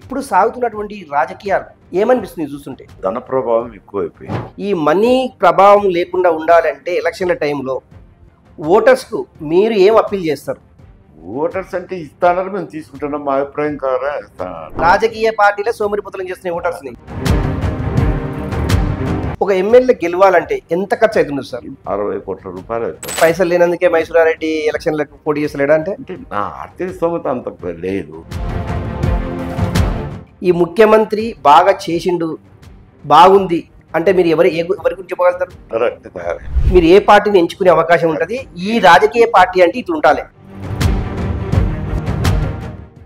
ఇప్పుడు సాగుతున్నటువంటి రాజకీయాలు ఏమనిపిస్తుంది చూస్తుంటే? ధన ప్రభావం ఎక్కువైపోయింది. ఈ మనీ ప్రభావం లేకుండా ఉండాలంటే ఎలక్షన్ల టైంలో ఓటర్స్కు మీరు ఏం అప్పీల్ చేస్తారు? ఓటర్స్ అంటే ఇస్తానని మేము తీసుకుంటున్నాం. మా అభిప్రాయం కాదా రాజకీయ పార్టీలే సోమరిపోతలం చేస్తున్న ఓటర్స్ని. ఒక ఎమ్మెల్యే గెలవాలంటే ఎంత ఖర్చు అవుతుంది సార్? 60 కోట్ల రూపాయలు అవుతుంది. పైసలు లేనందుకే మైసూరారెడ్డి ఎలక్షన్లకు పోటీ చేస్తలేడా? అంటే నా ఆర్థిక స్తోమత అంత లేదు. ఈ ముఖ్యమంత్రి బాగా చేసిండు, బాగుంది అంటే మీరు ఎవరి గురించి చెప్పగలుగుతారు? కరెక్ట్ తయారై మీరు ఏ పార్టీని ఎంచుకునే అవకాశం ఉంటుంది? ఈ రాజకీయ పార్టీ అంటే ఇట్లా ఉండాలి.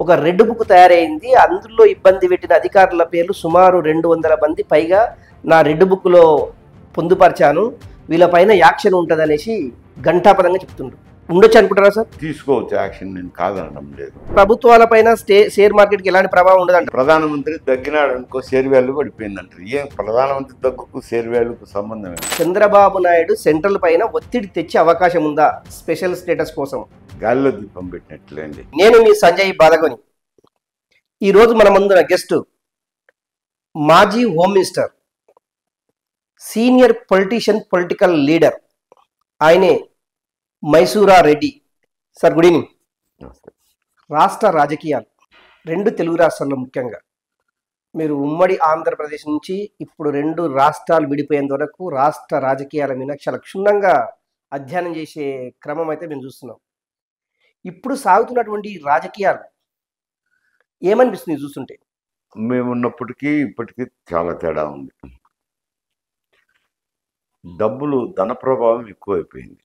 ఒక రెడ్ బుక్ తయారైంది, అందులో ఇబ్బంది పెట్టిన అధికారుల పేర్లు సుమారు 200 మంది పైగా నా రెడ్ బుక్లో పొందుపరిచాను, వీళ్ళపైన యాక్షన్ ఉంటుంది అనేసి ఘంటాపరంగా చెప్తుండ్రు. ఉండొచ్చు అనుకుంటారా సార్? తీసుకోవచ్చు యాక్షన్, నేను కాదనడం లేదు. ప్రభుత్వాలపైన షేర్ మార్కెట్కి ఎలాంటి ప్రభావం ఉండదంట. ప్రధానమంత్రి దగ్గినాడు అనుకో షేర్ వాల్యూ పడిపోయిందంటారు. ఏం ప్రధానమంత్రి దగ్గుకు షేర్ వాల్యూకు సంబంధం ఏంటి? చంద్రబాబు నాయుడు సెంట్రల్ పైన ఒత్తిడి తెచ్చే అవకాశం ఉందా స్పెషల్ స్టేటస్ కోసం? గాలిలో దీపం పెట్టినట్లేండి. నేను మీ సంజయ్ బాలగోని. ఈరోజు మన ముందున్న గెస్ట్ మాజీ home minister, senior politician, political leader, ఆయనే Mysura Reddy. Sir good evening. రాష్ట్ర రాజకీయాలు 2 తెలుగు రాష్ట్రాల్లో ముఖ్యంగా మీరు ఉమ్మడి ఆంధ్రప్రదేశ్ నుంచి ఇప్పుడు 2 రాష్ట్రాలు విడిపోయేంత వరకు రాష్ట్ర రాజకీయాల మీద చాలా క్షుణ్ణంగా అధ్యయనం చేసే క్రమం అయితే మేము చూస్తున్నాం. ఇప్పుడు సాగుతున్నటువంటి రాజకీయాలు ఏమనిపిస్తుంది చూస్తుంటే? మేమున్నప్పటికీ ఇప్పటికీ చాలా తేడా ఉంది. డబ్బులు, ధన ప్రభావం ఎక్కువైపోయింది.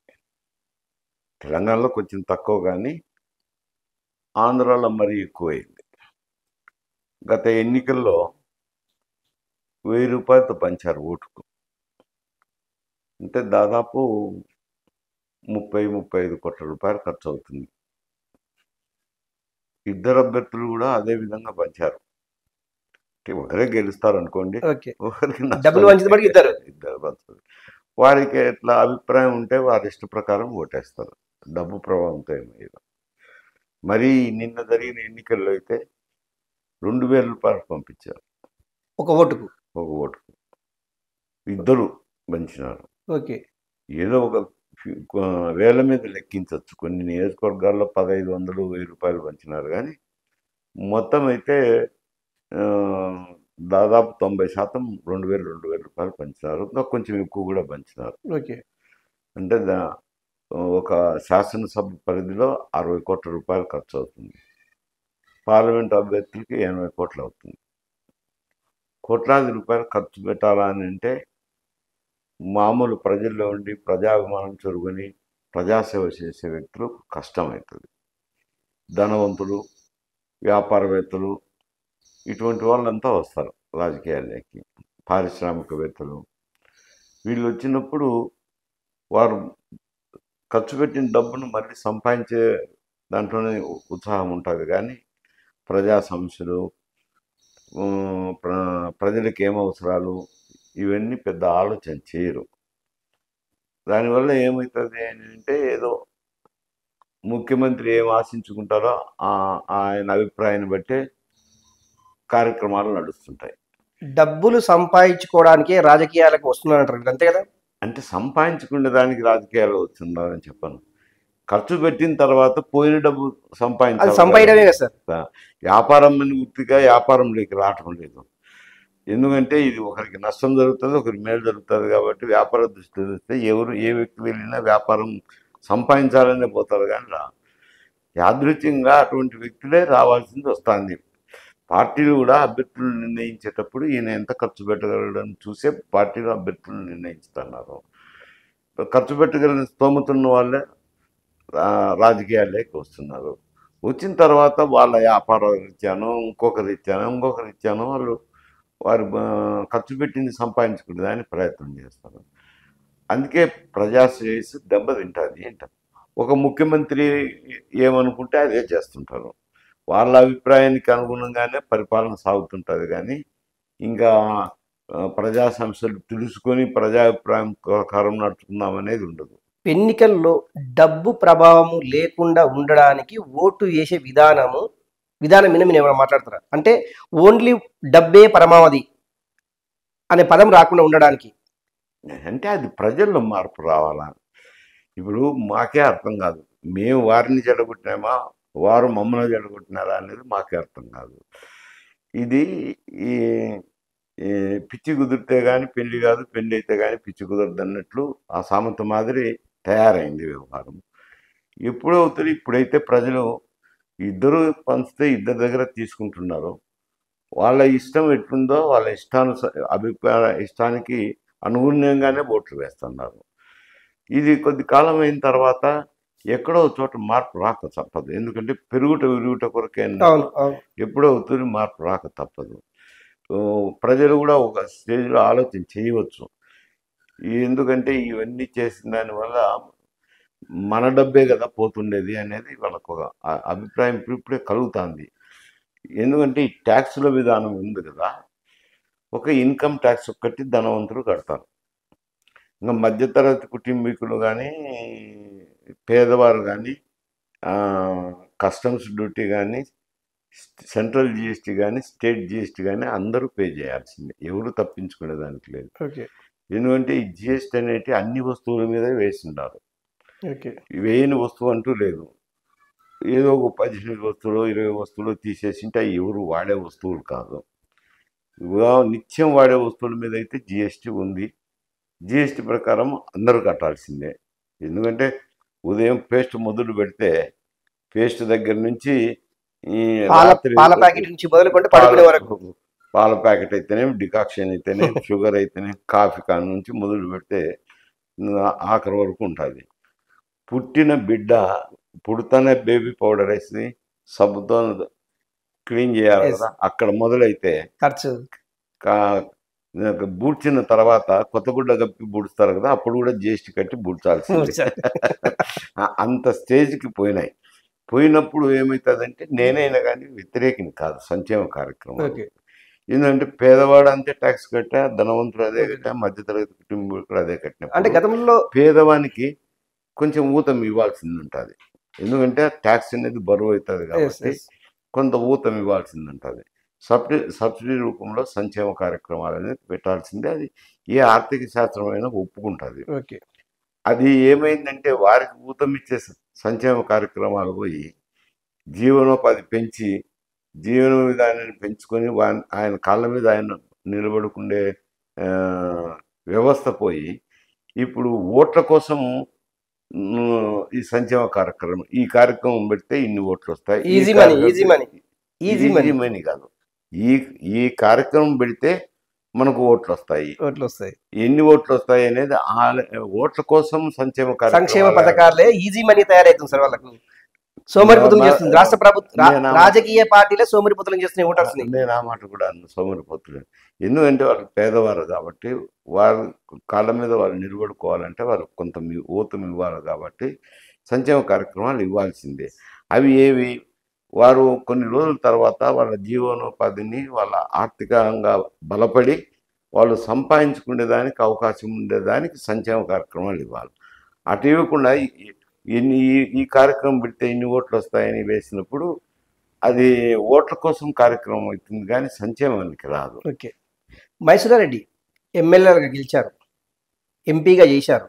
తెలంగాణలో కొంచెం తక్కువ, కానీ ఆంధ్రాలో మరీ ఎక్కువైంది. గత ఎన్నికల్లో 1000 రూపాయలతో పంచారు ఓటుకు. అంటే దాదాపు 30-35 కోట్ల రూపాయలు ఖర్చు అవుతుంది. 2 అభ్యర్థులు కూడా అదే విధంగా పంచారు. అంటే ఒకరే గెలుస్తారు అనుకోండి, ఒకరికి డబ్బులు పంచితే మరి ఇద్దరు పంచుతారు. వారికి ఎట్లా అభిప్రాయం ఉంటే వారి ఇష్ట ప్రకారం ఓటేస్తారు. డబ్బు ప్రభావంతో ఏమయ్యేది. మరి నిన్న జరిగిన ఎన్నికల్లో అయితే 2000 రూపాయలు పంపించారు ఒక ఓటుకు. ఇద్దరు పంచినారు. ఓకే, ఏదో ఒక వేల మీద లెక్కించవచ్చు. కొన్ని నియోజకవర్గాల్లో 1500, 1000 రూపాయలు పంచినారు. కానీ మొత్తం అయితే దాదాపు 90% 2000 రూపాయలు పంచినారు. ఇంకా కొంచెం ఎక్కువ కూడా పంచినారు. ఓకే, అంటే ఒక శాసనసభ పరిధిలో 60 కోట్ల రూపాయలు ఖర్చు అవుతుంది. పార్లమెంట్ అభ్యర్థులకి 80 కోట్లు అవుతుంది. కోట్లాది రూపాయలు ఖర్చు పెట్టాలని అంటే మామూలు ప్రజల్లో ఉండి ప్రజాభిమానం చొరుగుని ప్రజాసేవ చేసే వ్యక్తులు కష్టమవుతుంది. ధనవంతులు, వ్యాపారవేత్తలు, ఇటువంటి వాళ్ళంతా వస్తారు రాజకీయాల్లోకి. పారిశ్రామికవేత్తలు వీళ్ళు వచ్చినప్పుడు వారు ఖర్చు పెట్టిన డబ్బును మళ్ళీ సంపాదించే దాంట్లోనే ఉత్సాహం ఉంటుంది. కానీ ప్రజా సమస్యలు, ప్రజలకు ఏం అవసరాలు, ఇవన్నీ పెద్ద ఆలోచన చేయరు. దానివల్ల ఏమవుతుంది అంటే ఏదో ముఖ్యమంత్రి ఏం ఆశించుకుంటారో ఆయన అభిప్రాయాన్ని బట్టే కార్యక్రమాలు నడుస్తుంటాయి. డబ్బులు సంపాదించుకోవడానికే రాజకీయాలకు వస్తున్నారంటారు, అంతే కదా? అంటే సంపాదించుకునే దానికి రాజకీయాలు వస్తున్నారని చెప్పను. ఖర్చు పెట్టిన తర్వాత పోయిన డబ్బు సంపాదించడమే కదా సార్. వ్యాపారం అని పూర్తిగా వ్యాపారంలోకి రావటం లేదు. ఎందుకంటే ఇది ఒకరికి నష్టం జరుగుతుంది, ఒకరికి మేలు జరుగుతుంది. కాబట్టి వ్యాపార దృష్టి చూస్తే ఏ వ్యక్తి వెళ్ళినా వ్యాపారం సంపాదించాలనే పోతారు. కానీ యాదృచ్ఛికంగా అటువంటి వ్యక్తులే రావాల్సింది వస్తుంది. పార్టీలు కూడా అభ్యర్థులను నిర్ణయించేటప్పుడు ఈయన ఎంత ఖర్చు పెట్టగలడని చూసే పార్టీలు అభ్యర్థులను నిర్ణయిస్తున్నారు. ఖర్చు పెట్టగలిగిన స్తోమతున్న వాళ్ళే రాజకీయాల్లోకి వస్తున్నారు. వచ్చిన తర్వాత వాళ్ళ వ్యాపార రీత్యానో ఇంకొక రీత్యానో వారు ఖర్చు పెట్టింది సంపాదించుకునే దాన్ని ప్రయత్నం చేస్తారు. అందుకే ప్రజాశ్రేయస్సు దెబ్బతింటుంది అంటారు. ఒక ముఖ్యమంత్రి ఏమనుకుంటే అదే చేస్తుంటారు. వాళ్ళ అభిప్రాయానికి అనుగుణంగానే పరిపాలన సాగుతుంటుంది. కానీ ఇంకా ప్రజా సమస్యలు తెలుసుకొని ప్రజాభిప్రాయం ప్రకారం నడుచుకుందాం అనేది ఉండదు. ఎన్నికల్లో డబ్బు ప్రభావము లేకుండా ఉండడానికి ఓటు వేసే విధానము విధానం మీద మీరు ఏమైనా మాట్లాడతారా? అంటే ఓన్లీ డబ్బే పరమావధి అనే పదం రాకుండా ఉండడానికి. అంటే అది ప్రజల్లో మార్పు రావాలా? ఇప్పుడు మాకే అర్థం కాదు. మేము వారిని చెడగొట్టినామా, వారు మమ్మల్ని చెడగొట్టినారా అనేది మాకే అర్థం కాదు. ఇది ఈ ఈ పిచ్చి కుదిరితే కానీ పెళ్లి కాదు, పెళ్లి అయితే కానీ పిచ్చి కుదరదు అన్నట్లు ఆ సామెత మాదిరి తయారైంది వ్యవహారం. ఎప్పుడవుతుంది? ఇప్పుడైతే ప్రజలు ఇద్దరు పంచితే ఇద్దరి దగ్గర తీసుకుంటున్నారు. వాళ్ళ ఇష్టం ఎట్లుందో వాళ్ళ ఇష్టానికి అనుగుణంగానే ఓట్లు వేస్తున్నారు. ఇది కొద్ది కాలం అయిన తర్వాత ఎక్కడో చోట మార్పు రాక తప్పదు. ఎందుకంటే పెరుగుట విరుగుట కొరకే అవును అవును ఎప్పుడో అవుతుంది, మార్పు రాక తప్పదు. ప్రజలు కూడా ఒక స్టేజ్లో ఆలోచన చేయవచ్చు. ఎందుకంటే ఇవన్నీ చేసిన దానివల్ల మన డబ్బే కదా పోతుండేది అనేది వాళ్ళకు ఒక అభిప్రాయం ఇప్పుడే కలుగుతుంది. ఎందుకంటే ఈ ట్యాక్సుల విధానం ఉంది కదా, ఒక ఇన్కమ్ ట్యాక్స్ ఒక్కటి ధనవంతులు కడతారు. ఇంకా మధ్యతరగతి కుటుంబీకులు కానీ, పేదవారు కానీ, కస్టమ్స్ డ్యూటీ కానీ, సెంట్రల్ జిఎస్టీ కానీ, స్టేట్ జిఎస్టీ కానీ అందరూ పే చేయాల్సిందే. ఎవరు తప్పించుకునే దానికి లేదు. ఓకే ఎందుకంటే ఈ జిఎస్టీ అనేటి అన్ని వస్తువుల మీద వేసిండారు. ఓకే వేయని వస్తువు అంటూ లేదు. ఏదో ఒక 18 వస్తువులు 20 వస్తువులు తీసేసింటే అవి ఎవరు వాడే వస్తువులు కాదు. నిత్యం వాడే వస్తువుల మీద అయితే జిఎస్టీ ఉంది. జిఎస్టీ ప్రకారం అందరూ కట్టాల్సిందే. ఎందుకంటే ఉదయం పేస్ట్ మొదలు పెడితే పేస్ట్ దగ్గర నుంచి పాల ప్యాకెట్ నుంచి మొదలుకుంటే పడుకునే వరకు, పాల ప్యాకెట్ అయితేనేమి, డికాక్షన్ అయితేనేమి, షుగర్ అయితేనేమి, కాఫీ కాన్ నుంచి మొదలు పెడితే ఆఖరి వరకు ఉంటుంది. పుట్టిన బిడ్డ పుడతానే బేబీ పౌడర్ వేసి సబ్బుతో క్లీన్ చేయాలి కదా. అక్కడ మొదలైతే ఖర్చు బూడ్చిన తర్వాత కొత్త గుడ్డ కప్పి బూడుస్తారు కదా, అప్పుడు కూడా జిఎస్టీ కట్టి బూడ్చాల్సింది. అంత స్టేజ్కి పోయినప్పుడు ఏమవుతుందంటే, నేనైనా కానీ వ్యతిరేకిని కాదు సంక్షేమ కార్యక్రమం. ఎందుకంటే పేదవాడు అంతే ట్యాక్స్ కట్టా, ధనవంతుడు అదే కట్టా, మధ్యతరగతి కుటుంబీకులు అదే కట్టిన. అంటే గతంలో పేదవానికి కొంచెం ఊతం ఇవ్వాల్సింది ఉంటుంది. ఎందుకంటే ట్యాక్స్ అనేది బరువు అవుతుంది కాబట్టి కొంత ఊతం ఇవ్వాల్సింది ఉంటుంది. సబ్సిడీ రూపంలో సంక్షేమ కార్యక్రమాలు అనేది పెట్టాల్సిందే. అది ఏ ఆర్థిక శాస్త్రమైనా ఒప్పుకుంటుంది. అది ఏమైందంటే వారికి ఊతం ఇచ్చే సంక్షేమ కార్యక్రమాలు పోయి జీవనోపాధి పెంచి జీవన విధానాన్ని పెంచుకొని ఆయన కాళ్ళ మీద ఆయన నిలబడుకుండే వ్యవస్థ పోయి ఇప్పుడు ఓట్ల కోసం ఈ సంక్షేమ కార్యక్రమం పెడితే ఇన్ని ఓట్లు వస్తాయి. ఈజీ మనీ కాదు, ఈ కార్యక్రమం పెడితే మనకు ఓట్లు వస్తాయి. ఎన్ని ఓట్లు వస్తాయి అనేది ఓట్ల కోసం సంక్షేమ పథకాలే ఈజీ మనీ తయారైతుంది సార్. వాళ్ళకు సోమరిపోతులు చేస్తుంది రాష్ట్ర ప్రభుత్వం, రాజకీయ పార్టీలే సోమరిపోతులు చేస్తున్నాయి ఓటర్స్. నేను ఆ మాట కూడా సోమరిపోతులు. ఎందుకంటే వాళ్ళు పేదవారు కాబట్టి వారు కాళ్ళ మీద వాళ్ళు నిలబడుకోవాలంటే వాళ్ళు కొంత ఊతం ఇవ్వాలి కాబట్టి సంక్షేమ కార్యక్రమాలు ఇవ్వాల్సిందే. అవి ఏవి? వారు కొన్ని రోజుల తర్వాత వాళ్ళ జీవనోపాధిని వాళ్ళ ఆర్థికంగా బలపడి వాళ్ళు సంపాదించుకునేదానికి అవకాశం ఉండేదానికి సంక్షేమ కార్యక్రమాలు ఇవ్వాలి. అటు ఇవ్వకుండా ఈ కార్యక్రమం పెడితే ఇన్ని ఓట్లు వస్తాయని వేసినప్పుడు అది ఓట్ల కోసం కార్యక్రమం అవుతుంది కానీ సంక్షేమానికి రాదు. ఓకే, మైసూరారెడ్డి ఎమ్మెల్యేగా గెలిచారు, ఎంపీగా చేశారు.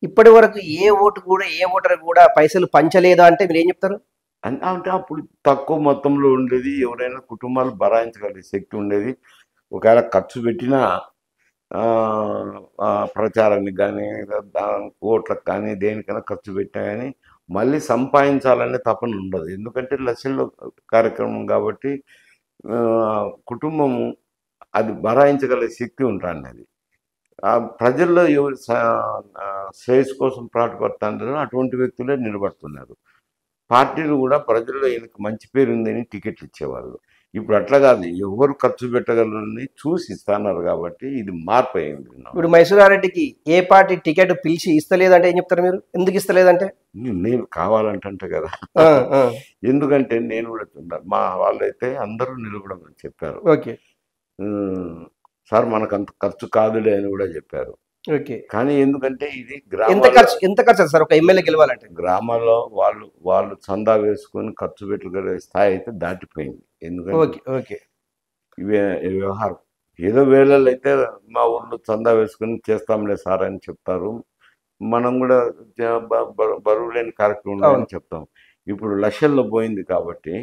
ఇప్పటి వరకు ఏ ఓటర్ కూడా పైసలు పంచలేదా అంటే మీరు ఏం చెప్తారు? అంటే అప్పుడు తక్కువ మొత్తంలో ఉండేది, ఎవరైనా కుటుంబాలు భరాయించగలిగే శక్తి ఉండేది. ఒకవేళ ఖర్చు పెట్టినా ప్రచారానికి కానీ ఓట్లకు కానీ దేనికైనా ఖర్చు పెట్టినా కానీ మళ్ళీ సంపాదించాలనే తపన ఉండదు. ఎందుకంటే లక్షల్లో కార్యక్రమం కాబట్టి కుటుంబము అది భరాయించగలిగే శక్తి ఉంటుంది. అది ప్రజల్లో ఎవరు శ్రేయస్ కోసం పాటుపడుతుంటారో అటువంటి వ్యక్తులే నిలబడుతున్నారు. పార్టీలు కూడా ప్రజల్లో ఈయనకు మంచి పేరు ఉందని టికెట్లు ఇచ్చేవాళ్ళు. ఇప్పుడు అట్లా కాదు, ఎవరు ఖర్చు పెట్టగలరని చూసి ఇస్తున్నారు కాబట్టి ఇది మార్పు అయింది. ఇప్పుడు మైసూరారెడ్డికి ఏ పార్టీ టికెట్ పిలిచి ఇస్తలేదంటే ఏం చెప్తారు మీరు? ఎందుకు ఇస్తలేదంటే? నేను కావాలంటే కదా, ఎందుకంటే నేను కూడా మా వాళ్ళైతే అందరూ నిలబడమని చెప్పారు. ఓకే సార్ మనకు అంత ఖర్చు కాదులే అని కూడా చెప్పారు. ఓకే. కానీ ఎందుకంటే ఇది ఎంత ఖర్చు అవుతుంది సార్ ఒక ఎమ్మెల్యే గెలవాలంటే? గ్రామాల్లో వాళ్ళు చందా వేసుకొని ఖర్చు పెట్టుకునే స్థాయి అయితే దాటిపోయింది. ఎందుకంటే ఓకే. ఓకే. ఈ వ్యవహారం ఏదో వేళల్లో అయితే మా ఊళ్ళో చందా వేసుకొని చేస్తాంలే సార్ అని చెప్తారు. మనం కూడా బరువు లేని కార్యక్రమంలో అవును. అని చెప్తాం. ఇప్పుడు లక్షల్లో పోయింది కాబట్టి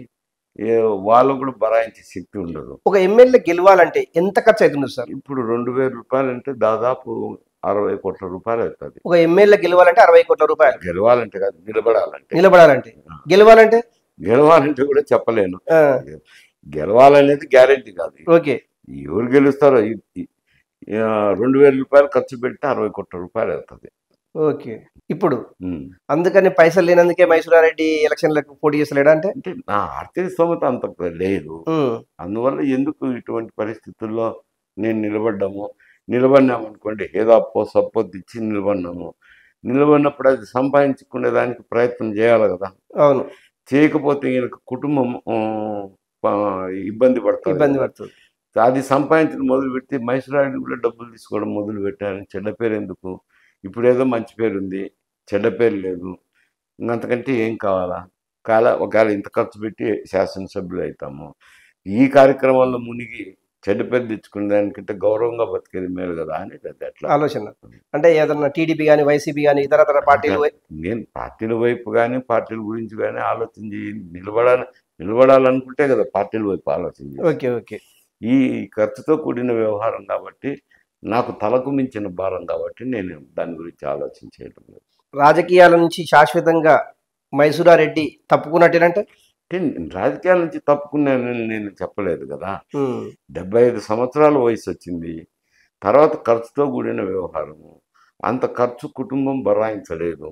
వాళ్ళకు కూడా బరాయించే శక్తి ఉండదు. ఒక ఎమ్మెల్యే గెలవాలంటే ఎంత ఖర్చు అవుతుంది సార్? ఇప్పుడు 2,000 అంటే దాదాపు 60 కోట్ల రూపాయలు అవుతుంది. ఒక ఎమ్మెల్యే గెలవాలంటే 60 కోట్ల రూపాయలు. గెలవాలంటే కాదు, నిలబడాలంటే. నిలబడాలంటే. గెలవాలంటే? గెలవాలంటే కూడా చెప్పలేను. ఆ! గెలవాలనేది గ్యారెంటీ కాదు. ఓకే. ఎవరు గెలుస్తారో 2,000 ఖర్చు పెడితే 60 కోట్ల రూపాయలు అవుతుంది. ఓకే. ఇప్పుడు అందుకని పైసలు లేనందుకే మైసూరారెడ్డి ఎలక్షన్లకు పోటీ చేస్తలేడా అంటే? అంటే నా ఆర్థిక స్తోమత అంత లేదు. అందువల్ల ఎందుకు ఇటువంటి పరిస్థితుల్లో నేను నిలబడినామనుకోండి, ఏదో అప్పో సప్పో తెచ్చి నిలబడినప్పుడు అది సంపాదించుకునే దానికి ప్రయత్నం చేయాలి కదా. అవును. చేయకపోతే ఈయనకు కుటుంబం ఇబ్బంది పడుతుంది. అది సంపాదించడం మొదలుపెట్టి మైసూరారెడ్డి కూడా డబ్బులు తీసుకోవడం మొదలు పెట్టారని చెడ్డ పేరు ఎందుకు? ఇప్పుడు ఏదో మంచి పేరు ఉంది, చెడ్డ పేరు లేదు. ఇంకంతకంటే ఏం కావాలా? ఒకవేళ ఇంత ఖర్చు పెట్టి శాసనసభ్యులు అవుతాము, ఈ కార్యక్రమాల్లో మునిగి చెడ్డ పేరు తెచ్చుకునే దానికంటే గౌరవంగా బతికేది మేలు కదా అనేది అది అట్లా ఆలోచన. అంటే ఏదన్నా టీడీపీ కానీ, వైసీపీ కానీ, ఇతర పార్టీలు నేను పార్టీల వైపు కానీ పార్టీల గురించి కానీ ఆలోచించి నిలబడాలనుకుంటే కదా పార్టీల వైపు ఆలోచించి. ఓకే. ఓకే. ఈ ఖర్చుతో కూడిన వ్యవహారం కాబట్టి, నాకు తలకు మించిన భారం కాబట్టి నేను దాని గురించి ఆలోచించేయడం లేదు. రాజకీయాల నుంచి శాశ్వతంగా మైసూరారెడ్డి తప్పుకున్నట్టేనంటే? రాజకీయాల నుంచి తప్పుకున్నానని నేను చెప్పలేదు కదా. 75 సంవత్సరాల వయసు వచ్చింది. తర్వాత ఖర్చుతో కూడిన వ్యవహారము, అంత ఖర్చు కుటుంబం బరాయించలేదు.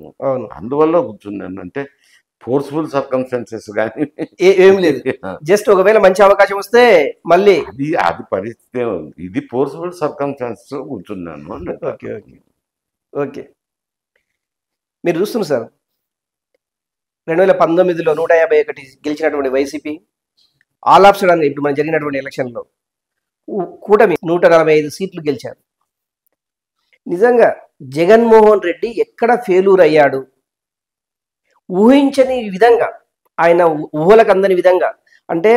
అందువల్ల కూర్చున్నాను. అంటే ఫోర్స్ఫుల్ సర్కమ్స్టాన్సెస్ కానీ ఏం లేదు. జస్ట్ ఒకవేళ మంచి అవకాశం వస్తే మళ్ళీ అది పరిస్థితి ఉంది. ఇది ఫోర్స్ఫుల్ సర్కమ్స్టాన్సెస్ కూర్చున్నాను. ఓకే. ఓకే. ఓకే. మీరు చూస్తున్నారు సార్, 2019లో 151 గెలిచినటువంటి వైసీపీ ఆల్ ఆఫ్ సడన్ ఇప్పుడు మనం జరిగినటువంటి ఎలక్షన్లో కూటమి 145 సీట్లు గెలిచారు. నిజంగా జగన్మోహన్ రెడ్డి ఎక్కడ ఫెయిల్యూర్ అయ్యాడు? ఊహించని విధంగా, ఆయన ఊహలకు అందని విధంగా, అంటే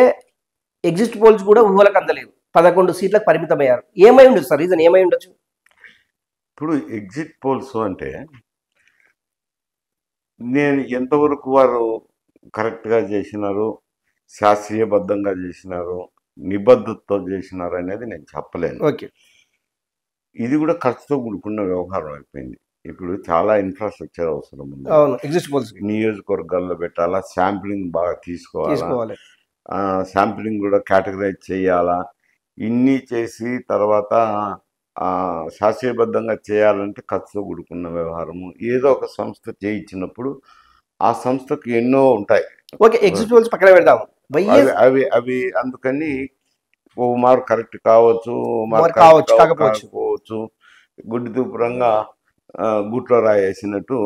ఎగ్జిట్ పోల్స్ కూడా ఊహలకు అందలేదు, 11 సీట్లకు పరిమితమయ్యారు. ఏమై ఉండొచ్చు సార్? రీజన్ ఏమై ఉండొచ్చు? ఇప్పుడు ఎగ్జిట్ పోల్స్ అంటే నేను ఎంతవరకు వారు కరెక్ట్గా చేసినారు, శాస్త్రీయబద్ధంగా చేసినారు, నిబద్ధతతో చేసినారు అనేది నేను చెప్పలేను. ఓకే. ఇది కూడా ఖర్చుతో కూడుకున్న వ్యవహారం అయిపోయింది. ఇప్పుడు చాలా ఇన్ఫ్రాస్ట్రక్చర్ అవసరం ఉంది. ఎగ్జిట్ పోల్స్ నియోజకవర్గాల్లో పెట్టాలా, శాంప్లింగ్ బాగా తీసుకోవాలి, శాంప్లింగ్ కూడా కేటగరైజ్ చేయాలా, ఇన్ని చేసి తర్వాత శాస్త్రీయబద్ధంగా చేయాలంటే ఖర్చుతో కూడుకున్న వ్యవహారము. ఏదో ఒక సంస్థ చేయించినప్పుడు ఆ సంస్థకు ఎన్నో ఉంటాయి. ఓకే. ఎగ్జిట్ పోల్స్ పక్కన పెడదాం. అవి అందుకని ఓ మారు కరెక్ట్ కావచ్చు, కాకపోవచ్చు. గుడ్డి దూపురంగా గుట్లో రాయేసినట్టు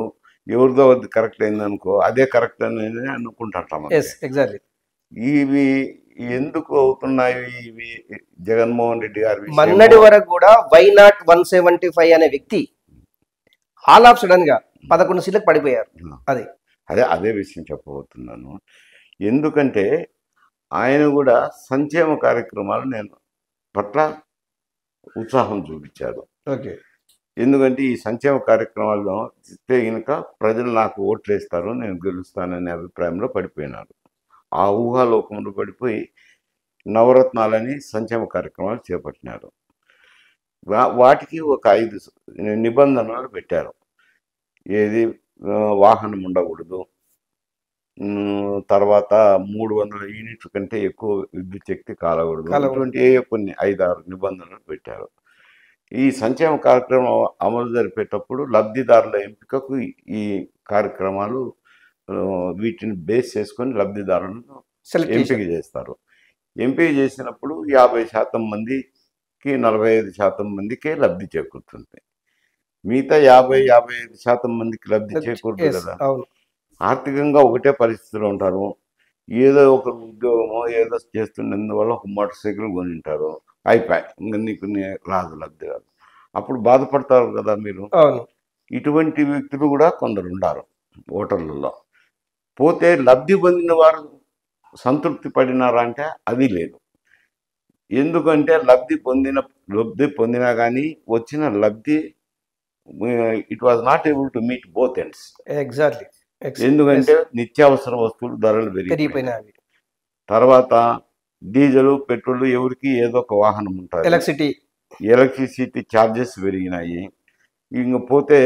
ఎవరిదో అది కరెక్ట్ అయిందనుకో, అదే కరెక్ట్ అనేది అనుకుంటాం. ఇవి ఎందుకు అవుతున్నాయి? ఇవి జగన్మోహన్ రెడ్డి గారి మొన్నటి వరకు కూడా వై నాట్ 175 అనే వ్యక్తి ఆల్ ఆఫ్ సడన్ గా 11 సీట్లకు పడిపోయారు. అదే విషయం చెప్పబోతున్నాను. ఎందుకంటే ఆయన కూడా సంక్షేమ కార్యక్రమాలు నేను పట్ల ఉత్సాహం చూపించారు. ఓకే. ఎందుకంటే ఈ సంక్షేమ కార్యక్రమాల్లో ఇస్తే కనుక ప్రజలు నాకు ఓట్లు వేస్తారు, నేను గెలుస్తాననే అభిప్రాయంలో పడిపోయినారు. ఆ ఊహాలోకంలో పడిపోయి నవరత్నాలని సంక్షేమ కార్యక్రమాలు చేపట్టినారు. వాటికి ఒక 5 నిబంధనలు పెట్టారు. ఏది? వాహనం ఉండకూడదు, తర్వాత 300 యూనిట్ల కంటే ఎక్కువ విద్యుత్ శక్తి కాలకూడదు, ఇటువంటి కొన్ని 5-6 నిబంధనలు పెట్టారు. ఈ సంక్షేమ కార్యక్రమం అమలు జరిపేటప్పుడు లబ్ధిదారుల ఎంపికకు ఈ కార్యక్రమాలు వీటిని బేస్ చేసుకొని లబ్ధిదారులను ఎంపిక చేస్తారు. ఎంపిక చేసినప్పుడు 50% మందికి 45% మందికే లబ్ధి చేకూరుతుంది. మిగతా 50-55% మందికి లబ్ధి చేకూరుతుంది కదా. ఆర్థికంగా ఒకటే పరిస్థితిలో ఉంటారు. ఏదో ఒక ఉద్యోగమో ఏదో చేస్తున్నందువల్ల ఒక మోటార్ సైకిల్ కొనింటారు, అయిపోయి ఇంకా నీకు రాదు, లబ్ధి రాదు. అప్పుడు బాధపడతారు కదా మీరు. అవును. ఇటువంటి వ్యక్తులు కూడా కొందరు ఉన్నారు ఓటర్లలో. పోతే లబ్ధి పొందిన వారు సంతృప్తి పడినారా అంటే అది లేదు. ఎందుకంటే లబ్ధి పొందినా కానీ వచ్చిన లబ్ధి it was not able to meet both ends. Exactly. ఎందుకంటే నిత్యావసర వస్తువులు ధరలు పెరిగిపోయినాయి. పెరిగిపోయినాయి. తర్వాత డీజిల్ పెట్రోల్ ఎవరికి ఏదో ఒక వాహనం ఉంటుంది. ఎలక్ట్రిసిటీ ఛార్జెస్ పెరిగినాయి. ఇంక పోతే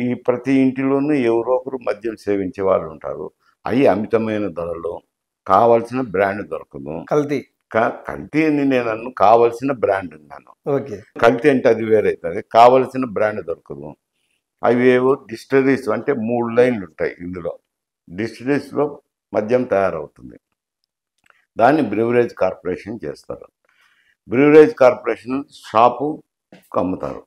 ఈ ప్రతి ఇంటిలోనూ ఎవరో ఒకరు మద్యం సేవించే వాళ్ళు ఉంటారు. అవి అమితమైన ధరలు, కావాల్సిన బ్రాండ్ దొరకదు. కల్తీ అని నేను అన్ను, కావలసిన బ్రాండ్ ఉన్నాను. కల్తీ అంటే అది వేరైతుంది, కావలసిన బ్రాండ్ దొరకదు. అవి ఏవో డిస్టిలరీస్ అంటే 3 లైన్లు ఉంటాయి. ఇందులో డిస్టిలరీస్లో మద్యం తయారవుతుంది. దాన్ని బ్రివరేజ్ కార్పొరేషన్ చేస్తారు. బ్రివరేజ్ కార్పొరేషన్ షాపు అమ్ముతారు.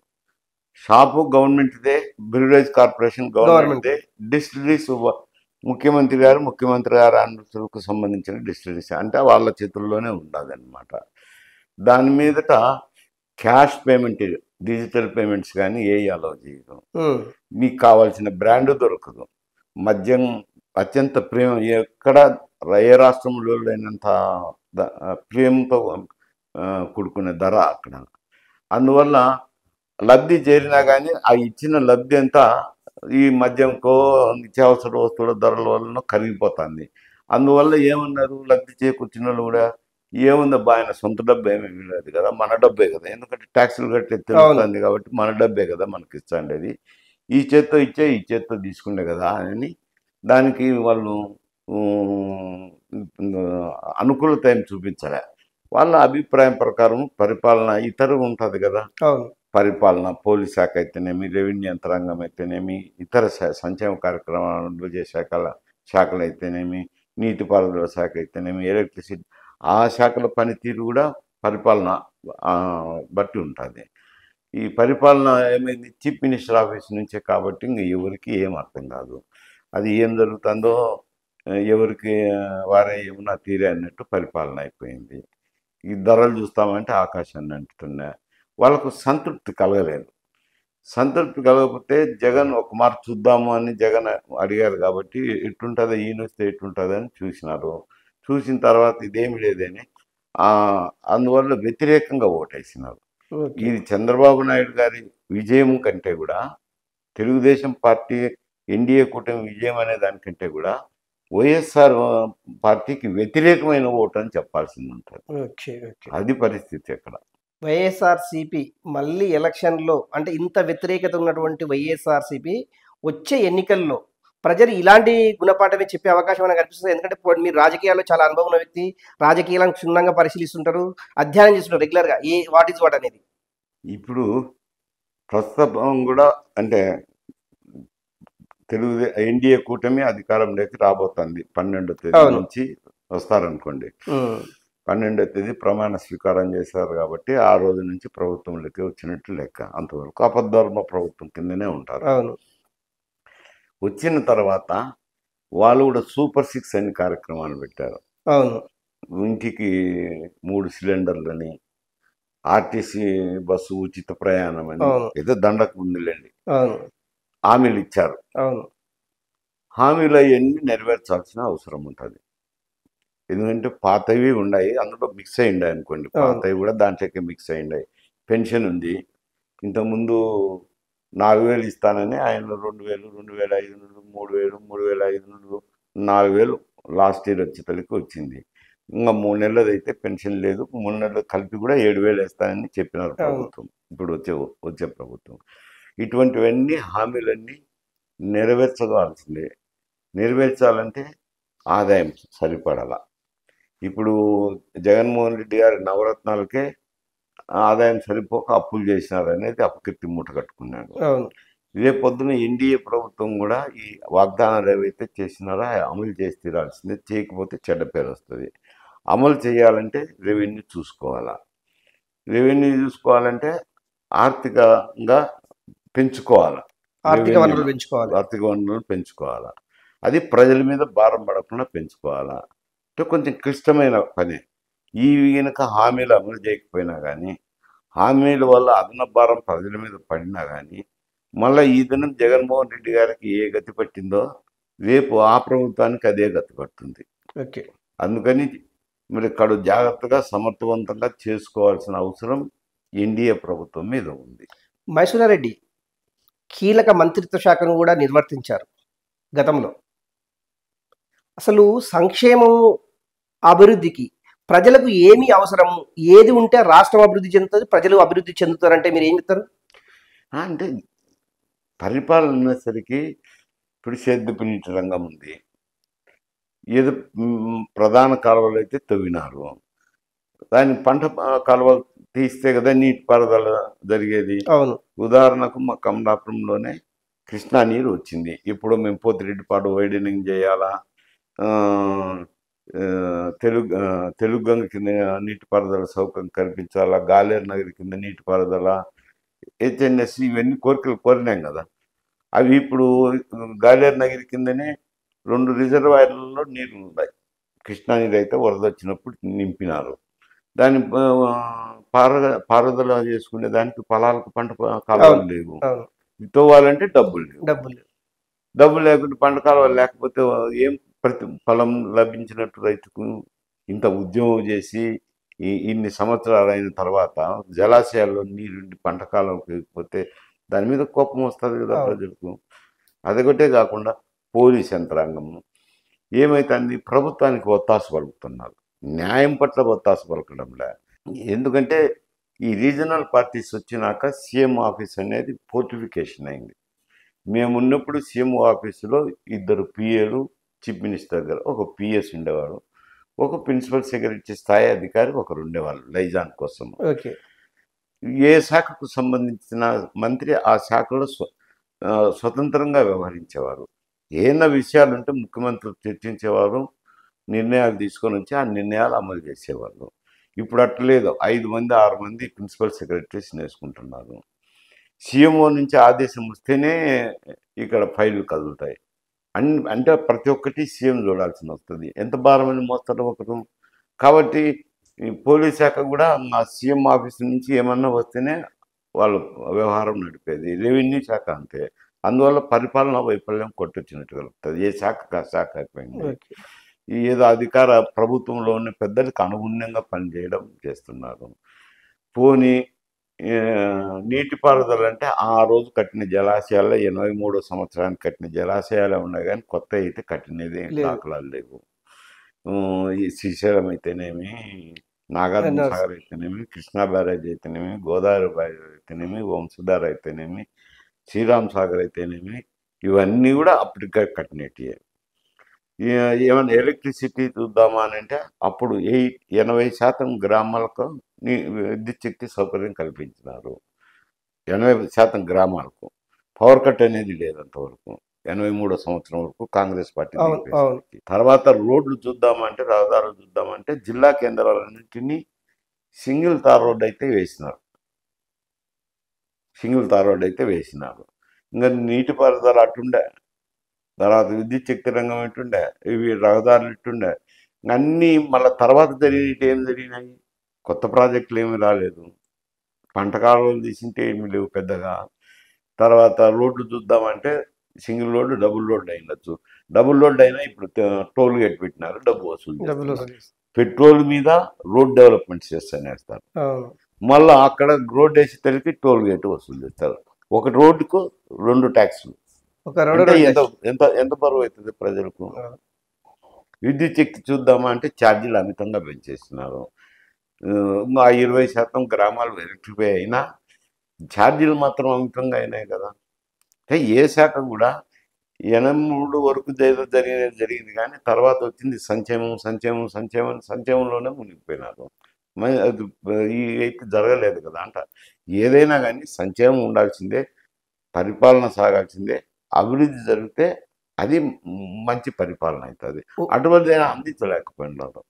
షాపు గవర్నమెంట్దే, బ్రివరేజ్ కార్పొరేషన్ గవర్నమెంట్దే. డిస్టిలరీస్ ముఖ్యమంత్రి గారు అనుమతులకు సంబంధించిన డిస్టిలరీస్ అంటే వాళ్ళ చేతుల్లోనే ఉండాలి అన్నమాట. దాని మీదట క్యాష్ పేమెంట్, డిజిటల్ పేమెంట్స్ కానీ ఏ అలౌ చేయదు. మీకు కావాల్సిన బ్రాండ్ దొరకదు. మద్యం అత్యంత ప్రేమ, ఎక్కడ ఏ రాష్ట్రంలో లేనంత ప్రేమతో కూడుకునే ధర అక్కడ. అందువల్ల లబ్ధి చేరినా కానీ ఆ ఇచ్చిన లబ్ధి అంతా ఈ మద్యంకో నిత్యావసర వస్తువుల ధరల వలన కరిగిపోతుంది. అందువల్ల ఏమన్నారు, లబ్ధి చేకూర్చిన వాళ్ళు కూడా ఏముందబ్బా ఆయన సొంత డబ్బు ఏమీ లేదు కదా, మన డబ్బే కదా, ఎందుకంటే ట్యాక్సులు కట్టే తెలుస్తుంది కాబట్టి మన డబ్బే కదా మనకి ఇస్తాండేది, ఈ చేత్తో ఇచ్చే ఈ చేత్తో తీసుకుండే కదా అని దానికి వాళ్ళు అనుకూలత ఏం చూపించలే. వాళ్ళ అభిప్రాయం ప్రకారం పరిపాలన ఇతరు ఉంటుంది కదా, పరిపాలన పోలీస్ శాఖ అయితేనేమి, రెవెన్యూ యంత్రాంగం అయితేనేమి, ఇతర సంక్షేమ కార్యక్రమాలు చేసే శాఖలు అయితేనేమి, నీటిపారుదల శాఖ అయితేనేమి, ఎలక్ట్రిసిటీ, ఆ శాఖల పనితీరు కూడా పరిపాలన బట్టి ఉంటుంది. ఈ పరిపాలన ఏమైంది, చీఫ్ మినిస్టర్ ఆఫీస్ నుంచే కాబట్టి ఇంక ఎవరికి ఏం అర్థం కాదు. అది ఏం జరుగుతుందో ఎవరికి వారే ఏమన్నా తీరే అన్నట్టు పరిపాలన అయిపోయింది. ఈ ధరలు చూస్తామంటే ఆకాశాన్ని అంటున్నాయి. వాళ్ళకు సంతృప్తి కలగలేదు. సంతృప్తి కలగకపోతే జగన్ ఒక మాట చూద్దాము అని జగన్ అడిగారు కాబట్టి ఎట్టుంటుందో ఈయన వస్తే ఎట్టుంటుంది అని చూసినారు. చూసిన తర్వాత ఇదేమి లేదని అందువల్ల వ్యతిరేకంగా ఓటేసినారు. ఇది చంద్రబాబు నాయుడు గారి విజయం కంటే కూడా, తెలుగుదేశం పార్టీ ఎన్డీఏ కూటమి విజయం అనే దానికంటే కూడా వైఎస్ఆర్ పార్టీకి వ్యతిరేకమైన ఓటు అని చెప్పాల్సింది ఉంటుంది. అది పరిస్థితి అక్కడ. వైఎస్ఆర్సీపీ మళ్ళీ ఎలక్షన్లో, అంటే ఇంత వ్యతిరేకత ఉన్నటువంటి వైఎస్ఆర్సీపీ వచ్చే ఎన్నికల్లో ప్రజలు ఇలాంటి గుణపాఠమే చెప్పే అవకాశం అనేది కనిపిస్తుంది. ఎందుకంటే మీరు రాజకీయాల్లో చాలా అనుభవం ఉన్న వ్యక్తి, రాజకీయాలను క్షుణ్ణంగా పరిశీలిస్తుంటారు, అధ్యయనం చేస్తుంటారు రెగ్యులర్గా, వాట్ ఈజ్ వాట్ అనేది. ఇప్పుడు ప్రస్తుతం కూడా అంటే ఎన్డీఏ కూటమి అధికారంలోకి రాబోతుంది. 12వ తేదీ నుంచి వస్తారనుకోండి. 12వ తేదీ ప్రమాణ స్వీకారం చేశారు కాబట్టి ఆ రోజు నుంచి ప్రభుత్వంలోకి వచ్చినట్టు లెక్క. అంతవరకు అపధర్మ ప్రభుత్వం కిందనే ఉంటారు. వచ్చిన తర్వాత వాళ్ళు కూడా సూపర్ 6 అనే కార్యక్రమాలు పెట్టారు. ఇంటికి 3 సిలిండర్లని, ఆర్టీసీ బస్సు ఉచిత ప్రయాణం అని, ఏదో దండకు ఉందిలేండి, హామీలు ఇచ్చారు. హామీలు అవన్నీ నెరవేర్చాల్సిన అవసరం ఉంటుంది. ఎందుకంటే పాతవి ఉన్నాయి, అందులో మిక్స్ అయ్యిండాయి అనుకోండి, పాతవి కూడా దాంట్లోకి మిక్స్ అయ్యిండాయి. పెన్షన్ ఉంది, ఇంతకుముందు 4000 ఇస్తానని ఆయన 2000, 2500, 3000, 3500, 4000 లాస్ట్ ఇయర్ వచ్చేతలకి వచ్చింది. ఇంకా 3 నెలలది అయితే పెన్షన్ లేదు. 3 నెలలు కలిపి కూడా 7000 వేస్తానని చెప్పినారు ప్రభుత్వం, ఇప్పుడు వచ్చే ప్రభుత్వం. ఇటువంటివన్నీ హామీలన్నీ నెరవేర్చవలసిందే. నెరవేర్చాలంటే ఆదాయం సరిపడాల. ఇప్పుడు జగన్మోహన్ రెడ్డి గారి నవరత్నాలకే ఆదాయం సరిపోక అప్పులు చేసినారు అనేది అపకీర్తి మూట కట్టుకున్నాడు. ఇదే పొద్దున ఎన్డీఏ ప్రభుత్వం కూడా ఈ వాగ్దానాలు ఏవైతే చేసినారో అమలు చేసి తీరాల్సిందే. చేయకపోతే చెడ్డ పేరు వస్తుంది. అమలు చేయాలంటే రెవెన్యూ చూసుకోవాలా. రెవెన్యూ చూసుకోవాలంటే ఆర్థికంగా పెంచుకోవాలా, ఆర్థిక వనరులను పెంచుకోవాలా. అది ప్రజల మీద భారం పడకుండా పెంచుకోవాలా. అంటే కొంచెం క్లిష్టమైన పని. ఈ కనుక హామీలు అమలు చేయకపోయినా కానీ హామీల వల్ల అదనపు భారం ప్రజల మీద పడినా కానీ మళ్ళీ ఈ దినం జగన్మోహన్ రెడ్డి గారికి ఏ గతి పట్టిందో రేపు ఆ ప్రభుత్వానికి అదే గతి పడుతుంది. ఓకే. అందుకని మరి ఇక్కడ జాగ్రత్తగా సమర్థవంతంగా చేసుకోవాల్సిన అవసరం ఎన్డీఏ ప్రభుత్వం మీద ఉంది. మైసూరారెడ్డి కీలక మంత్రిత్వ శాఖను కూడా నిర్వర్తించారు గతంలో. అసలు సంక్షేమం అభివృద్ధికి ప్రజలకు ఏమి అవసరము, ఏది ఉంటే రాష్ట్రం అభివృద్ధి చెందుతుంది, ప్రజలు అభివృద్ధి చెందుతారంటే మీరు ఏం చెప్తారు? అంటే పరిపాలన అనేసరికి ఇప్పుడు సేద్యపు నీటి రంగం ఉంది. ఏదో ప్రధాన కాలువలు అయితే తవ్వినారు, దాని పంట కాలువలు తీస్తే కదా నీటిపారుదల జరిగేది. అవును. ఉదాహరణకు మా కమలాపురంలోనే కృష్ణా నీరు వచ్చింది. ఇప్పుడు మేము పోతిరెడ్డిపాడు వైడనింగ్ చేయాలా, తెలుగు గంగ కింద నీటిపారుదల సౌకర్యం కల్పించాలా, గాలేరు నగరి కింద నీటిపారుదల, హెచ్ఎన్ఎస్ ఇవన్నీ కోరికలు కోరినాం కదా. అవి ఇప్పుడు గాలేరు నగరి కిందనే 2 రిజర్వాయర్లలో నీరు ఉన్నాయి. కృష్ణా నీరు అయితే వరద వచ్చినప్పుడు నింపినారు. దాన్ని పారుదల చేసుకునే దానికి పొలాలకు పంట కాలువలు లేవు, తోవాలంటే డబ్బులు లేవు. డబ్బులు లేకుంటే పంట కాలువలు లేకపోతే ఏం ప్రతిఫలం లభించినట్టు రైతుకు? ఇంత ఉద్యమం చేసి ఇన్ని సంవత్సరాలు అయిన తర్వాత జలాశయాల్లో నీరుండి పంట కాలం పోతే దాని మీద కోపం వస్తుంది కదా ప్రజలకు. అదొకటే కాకుండా పోలీస్ యంత్రాంగము ఏమైతుంది, ప్రభుత్వానికి ఒత్తాసు పలుకుతున్నారు, న్యాయం పట్ల ఒత్తాసు పలకడంలే. ఎందుకంటే ఈ రీజనల్ పార్టీస్ వచ్చినాక సీఎం ఆఫీస్ అనేది ఫోర్టిఫికేషన్ అయింది. మేము ఉన్నప్పుడు సీఎం ఆఫీసులో 2 పిఏలు, చీఫ్ మినిస్టర్ దగ్గర ఒక పిఎస్ ఉండేవాడు, ఒక ప్రిన్సిపల్ సెక్రటరీ స్థాయి అధికారి ఒకరు ఉండేవాళ్ళు లైజాన్ కోసం. ఏ శాఖకు సంబంధించిన మంత్రి ఆ శాఖలో స్వతంత్రంగా వ్యవహరించేవారు. ఏమైనా విషయాలు ఉంటే ముఖ్యమంత్రులు చర్చించేవారు, నిర్ణయాలు తీసుకొని వచ్చి ఆ నిర్ణయాలు అమలు చేసేవాళ్ళు. ఇప్పుడు అట్లేదు, 5 మంది 6 మంది ప్రిన్సిపల్ సెక్రటరీస్ నేర్చుకుంటున్నారు. సీఎంఓ నుంచి ఆదేశం వస్తేనే ఇక్కడ ఫైళ్లు కదులుతాయి. అంటే ప్రతి ఒక్కటి సీఎం చూడాల్సి వస్తుంది. ఎంత భారమని మోస్తారు ఒకరు. కాబట్టి పోలీస్ శాఖ కూడా మా సీఎం ఆఫీస్ నుంచి ఏమన్నా వస్తేనే వాళ్ళు వ్యవహారం నడిపేది. రెవెన్యూ శాఖ అంతే. అందువల్ల పరిపాలన వైఫల్యం కొట్టొచ్చినట్టు కలుగుతుంది. ఏ శాఖకు ఆ శాఖ అయిపోయింది. ఏదో అధికార ప్రభుత్వంలో ఉన్న పెద్దలకు అనుగుణంగా పనిచేయడం చేస్తున్నారు. పోనీ నీటిపారుదల అంటే ఆ రోజు కట్టిన జలాశయాల్లో 83వ సంవత్సరానికి కట్టిన జలాశయాలే ఉన్నాయి, కానీ కొత్త అయితే కట్టినది దాఖలాలు లేవు. ఈ శ్రీశైలం అయితేనేమి, నాగార్జున సాగర్ అయితేనేమి, కృష్ణా బ్యారేజ్ అయితేనేమి, గోదావరి బ్యారేజ్ అయితేనేమి, వంశధార అయితేనేమి, శ్రీరామ్ సాగర్ అయితేనేమి, ఇవన్నీ కూడా అప్పటికే కట్టినట్టే. ఏమైనా ఎలక్ట్రిసిటీ చూద్దామా అని అంటే అప్పుడు 80% గ్రామాలకు విద్యుత్ శక్తి సౌకర్యం కల్పించినారు. 80% గ్రామాలకు పవర్ కట్ అనేది లేదంతవరకు. 83వ సంవత్సరం వరకు కాంగ్రెస్ పార్టీ. తర్వాత రోడ్లు చూద్దామంటే, రహదారులు చూద్దామంటే జిల్లా కేంద్రాలన్నింటినీ సింగిల్ తార్ రోడ్ అయితే వేసినారు. ఇంకా నీటిపారుదల అటుండే, తర్వాత విద్యుత్ శక్తి రంగం ఎటుండే, ఇవి రహదారులు ఇటుండే. అన్నీ మళ్ళీ తర్వాత ఏం జరిగినాయి, కొత్త ప్రాజెక్టులు ఏమి రాలేదు. పంట కాలువలు తీసింటే ఏమి లేవు పెద్దగా. తర్వాత రోడ్లు చూద్దామంటే సింగిల్ రోడ్డు, డబుల్ రోడ్డు అయినచ్చు. డబుల్ రోడ్డు అయినా ఇప్పుడు టోల్ గేట్ పెట్టినారు, డబ్బు వసూలు. పెట్రోల్ మీద రోడ్ డెవలప్మెంట్ చేస్తారు. మళ్ళీ అక్కడ రోడ్ వేసి తెలిపి టోల్ గేట్ వసూలు చేస్తారు. ఒక రోడ్డుకు 2 ట్యాక్సులు. ఎంత బరువు అవుతుంది ప్రజలకు. విద్యుత్ శక్తి చూద్దామా అంటే ఛార్జీలు అమితంగా పెంచేస్తున్నారు. 20% గ్రామాలు ఎలక్ట్రిఫై అయినా ఛార్జీలు మాత్రం అమితంగా అయినాయి కదా. ఏ శాఖ కూడా 83 వరకు జరిగింది కానీ తర్వాత వచ్చింది సంక్షేమంలోనే మునిగిపోయినారు. అది అయితే జరగలేదు కదా అంట. ఏదైనా కానీ సంక్షేమం ఉండాల్సిందే, పరిపాలన సాగాల్సిందే. అభివృద్ధి జరిగితే అది మంచి పరిపాలన అవుతుంది. అటువంటి అందించలేకపోయినారు.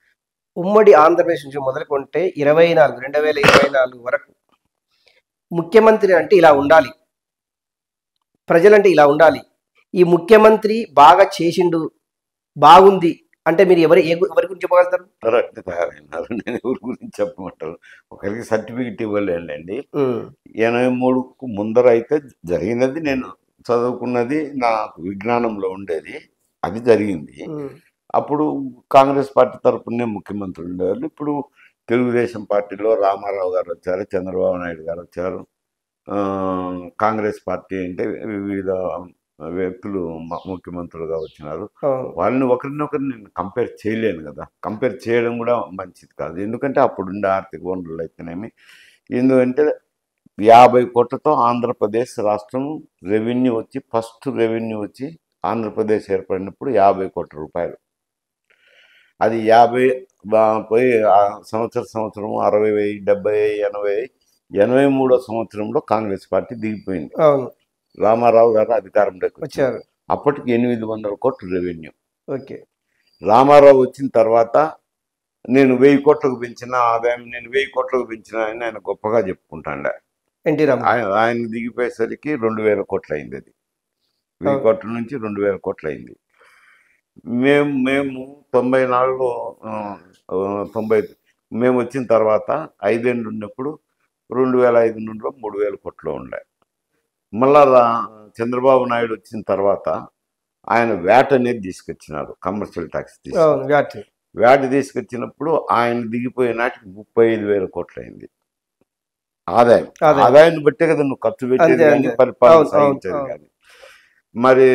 ఉమ్మడి ఆంధ్రప్రదేశ్ నుంచి మొదలుకుంటే 2024 వరకు ముఖ్యమంత్రి అంటే ఇలా ఉండాలి, ప్రజలంటే ఇలా ఉండాలి, ఈ ముఖ్యమంత్రి బాగా చేసిండు, బాగుంది అంటే మీరు ఎవరి గురించి చెప్పగలుగుతారు? అట్లా తయారైనారు. నేను ఎవరి గురించి చెప్పమంటారు? ఒకరికి సర్టిఫికెట్ ఇవ్వలేండి. 83కు ముందర అయితే జరిగినది, నేను చదువుకున్నది నాకు విజ్ఞానంలో ఉండేది, అది జరిగింది. అప్పుడు కాంగ్రెస్ పార్టీ తరపునే ముఖ్యమంత్రి ఉండేవాళ్ళు. ఇప్పుడు తెలుగుదేశం పార్టీలో రామారావు గారు వచ్చారు, చంద్రబాబు నాయుడు గారు వచ్చారు. కాంగ్రెస్ పార్టీ అంటే వివిధ వ్యక్తులు ముఖ్యమంత్రులుగా వచ్చినారు. వాళ్ళని ఒకరినొకరు నేను కంపేర్ చేయలేను కదా, కంపేర్ చేయడం కూడా మంచిది కాదు. ఎందుకంటే అప్పుడుండే ఆర్థిక వనరులు అయితేనేమి, ఎందుకంటే 50 కోట్లతో ఆంధ్రప్రదేశ్ రాష్ట్రం రెవెన్యూ వచ్చి, ఫస్ట్ రెవెన్యూ వచ్చి ఆంధ్రప్రదేశ్ ఏర్పడినప్పుడు 50 కోట్ల రూపాయలు. అది 50 పోయి సంవత్సరం 60, 70, 80, 83వ సంవత్సరంలో కాంగ్రెస్ పార్టీ దిగిపోయింది. రామారావు గారు అధికారంలోకి వచ్చారు. అప్పటికి 800 కోట్ల రెవెన్యూ. రామారావు వచ్చిన తర్వాత నేను 1000 కోట్లకు పెంచిన ఆదాయం, నేను 1000 కోట్లకు పెంచిన అని ఆయన గొప్పగా చెప్పుకుంటాండే. ఆయన దిగిపోయేసరికి 2000 కోట్లు అయింది. అది 1000 కోట్ల నుంచి 2000 కోట్లు అయింది. మేము 94లో 90 మేము వచ్చిన తర్వాత 5 ఏళ్ళు ఉన్నప్పుడు 2005లో 3000 కోట్లు ఉండే. మళ్ళా చంద్రబాబు నాయుడు వచ్చిన తర్వాత ఆయన వ్యాట్ అనేది తీసుకొచ్చినారు, కమర్షియల్ ట్యాక్స్ వ్యాట్ తీసుకొచ్చినప్పుడు ఆయన దిగిపోయే నాటికి 35,000 కోట్లు అయింది ఆదాయం. ఆదాయాన్ని బట్టే కదా నువ్వు ఖర్చు పెట్టేది కానీ పరిపాలన సాగించేది కానీ. మరి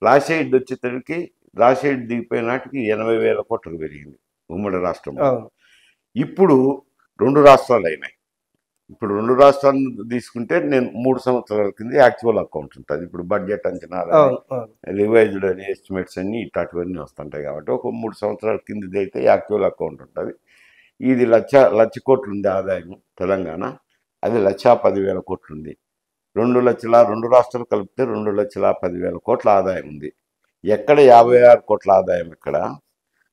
రాజశేఖర్ వచ్చేసరికి రాజశేఖర్ దిగిపోయే నాటికి 80,000 కోట్లకు పెరిగింది ఉమ్మడి రాష్ట్రంలో. ఇప్పుడు 2 రాష్ట్రాలు అయినాయి. ఇప్పుడు 2 రాష్ట్రాలను తీసుకుంటే నేను 3 సంవత్సరాల కింద యాక్చువల్ అకౌంట్ ఉంటుంది. ఇప్పుడు బడ్జెట్ అంచనాలు, రివైజ్డ్ అని ఎస్టిమేట్స్ అన్ని ఇట్లాంటివన్నీ వస్తుంటాయి కాబట్టి ఒక 3 సంవత్సరాల కిందది అయితే యాక్చువల్ అకౌంట్ ఉంటుంది. ఇది లక్ష కోట్లు ఉంది ఆదాయం తెలంగాణ, అది 1,10,000 కోట్లు ఉంది. 2 రాష్ట్రాలు కలిపితే 2,10,000 కోట్ల ఆదాయం ఉంది. ఎక్కడ 56 కోట్ల ఆదాయం, ఎక్కడ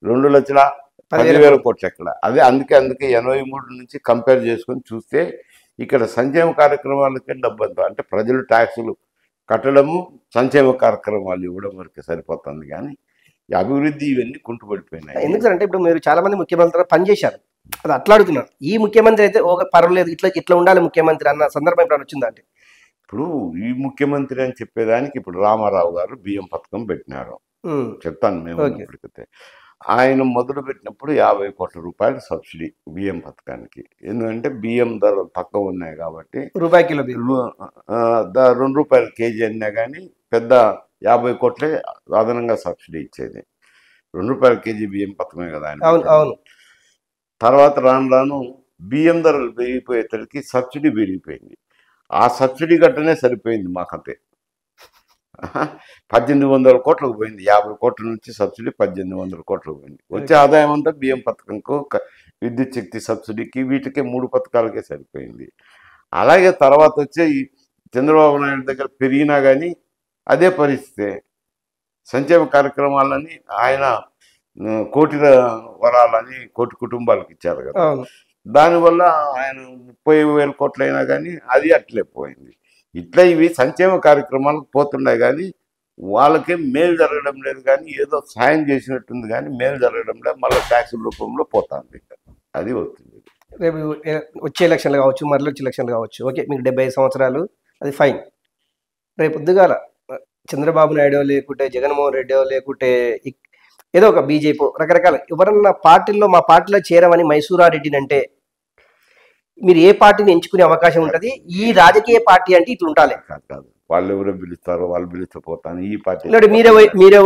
2,10,000 కోట్లు ఎక్కడ? అదే అందుకే 83 నుంచి కంపేర్ చేసుకొని చూస్తే ఇక్కడ సంక్షేమ కార్యక్రమాలకే డబ్బు అంతా, అంటే ప్రజలు ట్యాక్సులు కట్టడము, సంక్షేమ కార్యక్రమాలు ఇవ్వడం వరకు సరిపోతుంది. కానీ ఈ అభివృద్ధి ఇవన్నీ కుంటుపడిపోయినాయి. ఎందుకంటే ఇప్పుడు మీరు చాలా మంది ముఖ్యమంత్రులు పనిచేశారు, అది అట్లా అడుగుతున్నారు. ఈ ముఖ్యమంత్రి అయితే ఒక పర్వాలేదు, ఇట్లా ఉండాలి ముఖ్యమంత్రి అన్న సందర్భం ఇప్పుడు వచ్చిందంటే, ఇప్పుడు ఈ ముఖ్యమంత్రి అని చెప్పేదానికి ఇప్పుడు రామారావు గారు బియ్యం పథకం పెట్టినారు. చెప్తాను మేము ఇప్పటికైతే. ఆయన మొదలు పెట్టినప్పుడు 50 కోట్ల రూపాయలు సబ్సిడీ బియ్యం పథకానికి. ఎందుకంటే బియ్యం ధరలు తక్కువ ఉన్నాయి కాబట్టి, ₹2 కేజీ అన్నా కానీ పెద్ద 50 కోట్లే అదనంగా సబ్సిడీ ఇచ్చేది. ₹2 కేజీ బియ్యం పథకమే కదా ఆయన. తర్వాత రాను బియ్యం ధరలు పెరిగిపోయేసరికి సబ్సిడీ పెరిగిపోయింది. ఆ సబ్సిడీ గట్టనే సరిపోయింది మాకంతే. 1,800 కోట్లకు పోయింది. 50 కోట్ల నుంచి సబ్సిడీ 1,800 కోట్లకు పోయింది. వచ్చే ఆదాయం అంతా బియ్యం పథకంకు, విద్యుత్ శక్తి సబ్సిడీకి, వీటికే 3 పథకాలకే సరిపోయింది. అలాగే తర్వాత వచ్చే ఈ చంద్రబాబు నాయుడు దగ్గర పెరిగినా కానీ అదే పరిస్థితి. సంక్షేమ కార్యక్రమాలని ఆయన కోటి వరాలని కోటి కుటుంబాలకు ఇచ్చారు కదా, దానివల్ల ఆయన 30,000 కోట్లు అయినా కానీ అది అట్లే పోయింది. ఇట్లా ఇవి సంక్షేమ కార్యక్రమాలకు పోతున్నాయి కానీ వాళ్ళకే మేలు జరగడం లేదు. కానీ ఏదో సాయం చేసినట్టుంది కానీ మేలు జరగడం లేదు. మళ్ళీ ట్యాక్స్ రూపంలో పోతుంది. అది వస్తుంది. రేపు వచ్చే ఎలక్షన్లు కావచ్చు, మరల వచ్చే ఎలక్షన్లు కావచ్చు, ఓకే మీకు 75 సంవత్సరాలు, అది ఫైన్. రేపు పొద్దుగాల చంద్రబాబు నాయుడు లేకుంటే జగన్మోహన్ రెడ్డి లేకుంటే ఏదో ఒక బీజేపీ రకరకాల ఎవరన్నా పార్టీల్లో మా పార్టీలో చేరమని మైసూరారెడ్డిని అంటే మీరు ఏ పార్టీని ఎంచుకునే అవకాశం ఉంటుంది? ఈ రాజకీయ పార్టీ అంటే ఇట్లా ఉండాలి కాదు, వాళ్ళు ఎవరో పిలుస్తారో వాళ్ళు పిలిచిపోతాను ఈ పార్టీ మీరే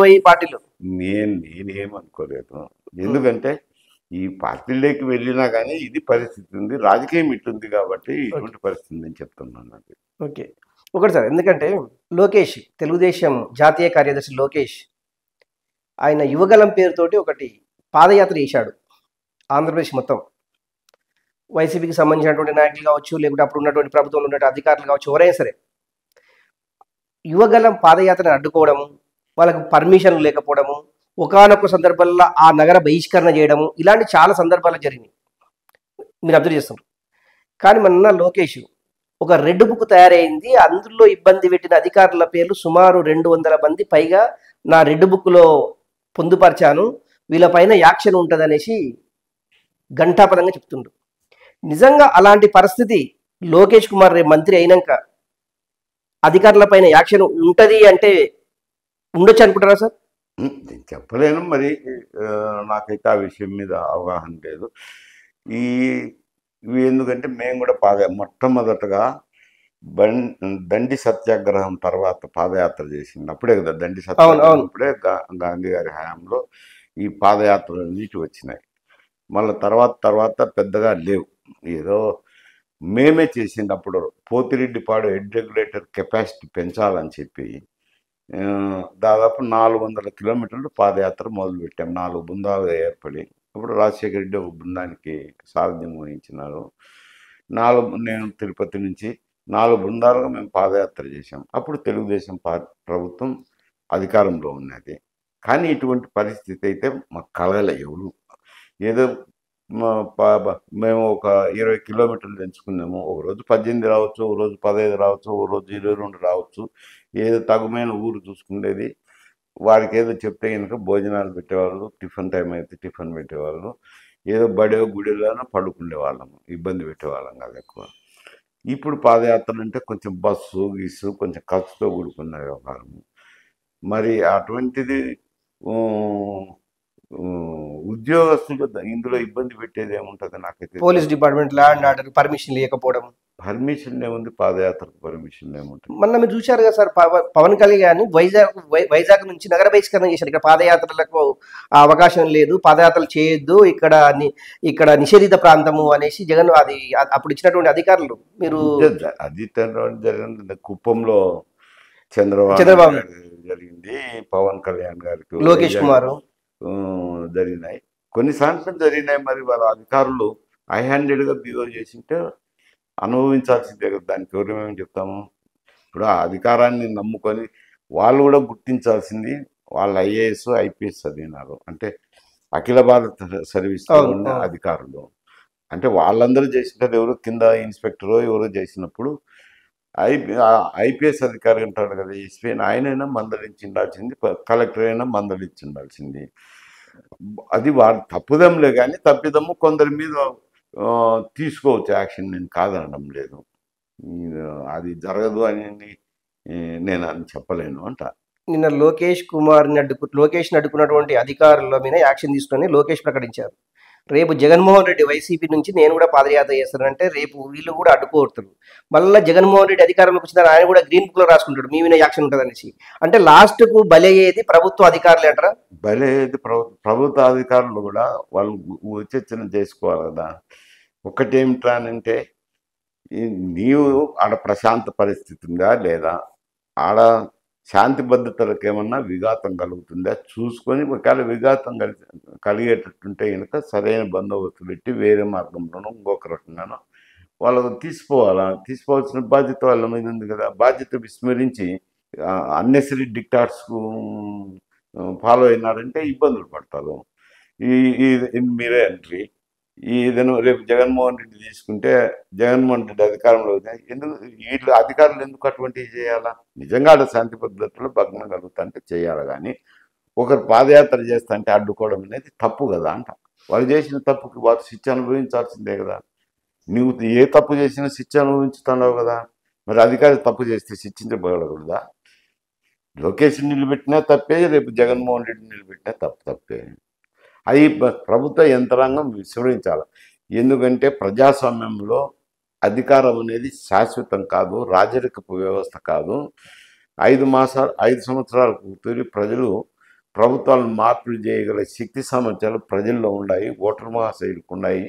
పోయి పార్టీలో నేనేమనుకోలేదు. ఎందుకంటే ఈ పార్టీలోకి వెళ్ళినా కానీ ఇది పరిస్థితి ఉంది, రాజకీయం ఇట్లుంది కాబట్టి ఇటువంటి పరిస్థితి నేను చెప్తున్నాను. అది ఓకే ఒకటి సార్, ఎందుకంటే లోకేష్, తెలుగుదేశం జాతీయ కార్యదర్శి లోకేష్, ఆయన యువగలం పేరుతోటి ఒకటి పాదయాత్ర చేశాడు ఆంధ్రప్రదేశ్ మొత్తం. వైసీపీకి సంబంధించినటువంటి నాయకులు కావచ్చు, లేకుంటే అప్పుడు ఉన్నటువంటి ప్రభుత్వంలో ఉన్నటువంటి అధికారులు కావచ్చు, ఎవరైనా సరే యువగలం పాదయాత్రను అడ్డుకోవడము, వాళ్ళకు పర్మిషన్ లేకపోవడము, ఒకానొక సందర్భంలో ఆ నగర బహిష్కరణ చేయడము, ఇలాంటి చాలా సందర్భాలు జరిగినాయి, మీరు అబ్జర్వ్ చేస్తున్నారు. కానీ మొన్న లోకేష్ ఒక రెడ్ బుక్ తయారైంది, అందులో ఇబ్బంది పెట్టిన అధికారుల పేర్లు సుమారు 200 మంది పైగా నా రెడ్ బుక్లో పొందుపరిచాను, వీళ్ళపైన యాక్షన్ ఉంటుంది అనేసి ఘంటాపరంగా చెప్తుండ్రు. నిజంగా అలాంటి పరిస్థితి లోకేష్ కుమార్ రేపు మంత్రి అయినాక అధికారులపైన యాక్షన్ ఉంటుంది అంటే ఉండొచ్చు అనుకుంటారా సార్? నేను చెప్పలేను మరి. నాకైతే ఆ విషయం మీద అవగాహన లేదు. ఈ ఇవి ఎందుకంటే మేము కూడా మొట్టమొదటగా దండి సత్యాగ్రహం తర్వాత పాదయాత్ర చేసింది అప్పుడే కదా. దండి సత్యాగ్రహం అప్పుడే గాంధీ గారి హయాంలో ఈ పాదయాత్రలు నీటి వచ్చినాయి. మళ్ళీ తర్వాత పెద్దగా లేవు. ఏదో మేమే చేసింది అప్పుడు పోతిరెడ్డిపాడు హెడ్ రెగ్యులేటర్ కెపాసిటీ పెంచాలని చెప్పి దాదాపు 400 కిలోమీటర్లు పాదయాత్ర మొదలుపెట్టాం. 4 బృందాలు ఏర్పడి అప్పుడు రాజశేఖర రెడ్డి ఒక బృందానికి సారథ్యం వహించినారు. నేను తిరుపతి నుంచి 4 బృందాలుగా మేము పాదయాత్ర చేశాం. అప్పుడు తెలుగుదేశం ప్రభుత్వం అధికారంలో ఉన్నది. కానీ ఇటువంటి పరిస్థితి అయితే మాకు కలగలే. ఎవరు ఏదో మేము ఒక 20 కిలోమీటర్లు ఎంచుకున్నాము. ఒక రోజు 18 రావచ్చు, ఒక రోజు 15 రావచ్చు, ఒక రోజు 22 రావచ్చు. ఏదో తగుమైన ఊరు చూసుకునేది. వారికి ఏదో చెప్తే కనుక భోజనాలు పెట్టేవాళ్ళు, టిఫిన్ టైం అయితే టిఫిన్ పెట్టేవాళ్ళు, ఏదో బడో గుడిలోనో పడుకునే వాళ్ళము, ఇబ్బంది పెట్టేవాళ్ళం కాదు ఎక్కువ. ఇప్పుడు పాదయాత్రలు అంటే కొంచెం బస్సు గిస్సు కొంచెం ఖర్చుతో కూడుకున్న వ్యవహారము. మరి అటువంటిది ఉద్యోగస్తులు ఇందులో ఇబ్బంది పెట్టేది ఏముంటుంది నాకైతే. Police department land order permission లేకపోవడం. పర్మిషన్ ఏముంది పాదయాత్రకు? పర్మిషన్ ఏముంటుంది? మొన్న మీరు చూశారు కదా సార్, పవన్ కళ్యాణ్ వైజాగ్ నుంచి నగర బహిష్కరణ చేశారు. ఇక్కడ పాదయాత్రలకు అవకాశం లేదు, పాదయాత్రలు చేయొద్దు, ఇక్కడ నిషేధిత ప్రాంతము అనేసి జగన్ అది అప్పుడు ఇచ్చినటువంటి అధికారులు. మీరు అది జరిగింది కుప్పంలో చంద్రబాబు జరిగింది, పవన్ కళ్యాణ్ గారికి లోకేష్ కుమార్ జరిగినాయి, కొన్ని సార్లు జరిగినాయి. మరి వాళ్ళ అధికారులు హైహ్యాండెడ్గా బిహేవ్ చేసింటే అనుభవించాల్సిందే కదా. దానికి ఎవరేమేమి చెప్తాము? ఇప్పుడు ఆ అధికారాన్ని నమ్ముకొని వాళ్ళు కూడా గుర్తించాల్సింది. వాళ్ళు ఐఏఎస్ ఐపీఎస్ చదివినారు అంటే అఖిల భారత సర్వీస్లో ఉన్న అధికారులు. అంటే వాళ్ళందరూ చేసినది ఎవరు కింద ఇన్స్పెక్టరో ఎవరో చేసినప్పుడు ఐపీఎస్ అధికారి ఉంటాడు కదా, ఎస్పీ, ఆయనైనా మందలించి ఉండాల్సింది, కలెక్టర్ అయినా మందలించి ఉండాల్సింది. అది వారి తప్పుదమ్లే, కానీ తప్పిదమ్ము కొందరి మీద తీసుకోవచ్చు యాక్షన్. నేను కాదనడం లేదు, అది జరగదు అని నేను అని చెప్పలేను అంట. నిన్న లోకేష్ని అడ్డుకున్నటువంటి అధికారుల మీద యాక్షన్ తీసుకొని లోకేష్ ప్రకటించారు. రేపు జగన్మోహన్ రెడ్డి వైసీపీ నుంచి నేను కూడా పాదయాత్ర చేస్తానంటే రేపు వీళ్ళు కూడా అడ్డుకోవడతారు. మళ్ళీ జగన్మోహన్ రెడ్డి అధికారంలోకి వచ్చిన ఆయన కూడా గ్రీన్ బుక్ లో రాసుకుంటాడు మీ మీద యాక్షన్ ఉంటుంది అనేసి. అంటే లాస్ట్ కు బలయ్యేది ప్రభుత్వ అధికారులు అంటారా? బలయ్యేది ప్రభుత్వ అధికారులు కూడా వాళ్ళు విచక్షణ చేసుకోవాలి కదా. ఒకటేమిటానంటే నీవు ఆడ ప్రశాంత పరిస్థితి ఉందా లేదా, ఆడ శాంతి భద్రతలకు ఏమన్నా విఘాతం కలుగుతుందా చూసుకొని, ఒకవేళ విఘాతం కలిగేటట్టుంటే కనుక సరైన బందోబస్తు పెట్టి వేరే మార్గంలోనూ ఇంకొక రకంగానో వాళ్ళకు తీసుకోవాల్సిన బాధ్యత వాళ్ళ మీద ఉంది కదా. బాధ్యత విస్మరించి అన్నెసరీ డిక్టాట్స్కు ఫాలో అయినారంటే ఇబ్బందులు పడతారు. మీరే ఎంట్రీ ఏదైనా రేపు జగన్మోహన్ రెడ్డి తీసుకుంటే జగన్మోహన్ రెడ్డి అధికారంలో ఎందుకు వీళ్ళు అధికారులు ఎందుకు అటువంటివి చేయాలా? నిజంగా శాంతి భద్రతలు భగ్నం కలుగుతుంటే చేయాలి, కానీ ఒకరు పాదయాత్ర చేస్తా అంటే అడ్డుకోవడం అనేది తప్పు కదా అంట. వాళ్ళు చేసిన తప్పుకి వాళ్ళు శిక్ష అనుభవించాల్సిందే కదా. నువ్వు ఏ తప్పు చేసినా శిక్ష అనుభవించుతున్నావు కదా. మరి అధికారి తప్పు చేస్తే శిక్షించబడకూడదా? లోకేష్ నిలబెట్టినా తప్పే, రేపు జగన్మోహన్ రెడ్డి నిలబెట్టినా తప్పే. అది ప్రభుత్వ యంత్రాంగం విస్మరించాలి. ఎందుకంటే ప్రజాస్వామ్యంలో అధికారం అనేది శాశ్వతం కాదు, రాజరికపు వ్యవస్థ కాదు. 5 సంవత్సరాలకు ప్రజలు ప్రభుత్వాలను మార్పులు చేయగల శక్తి సామర్థ్యాలు ప్రజల్లో ఉన్నాయి, ఓటర్ మహాశైలికి ఉన్నాయి.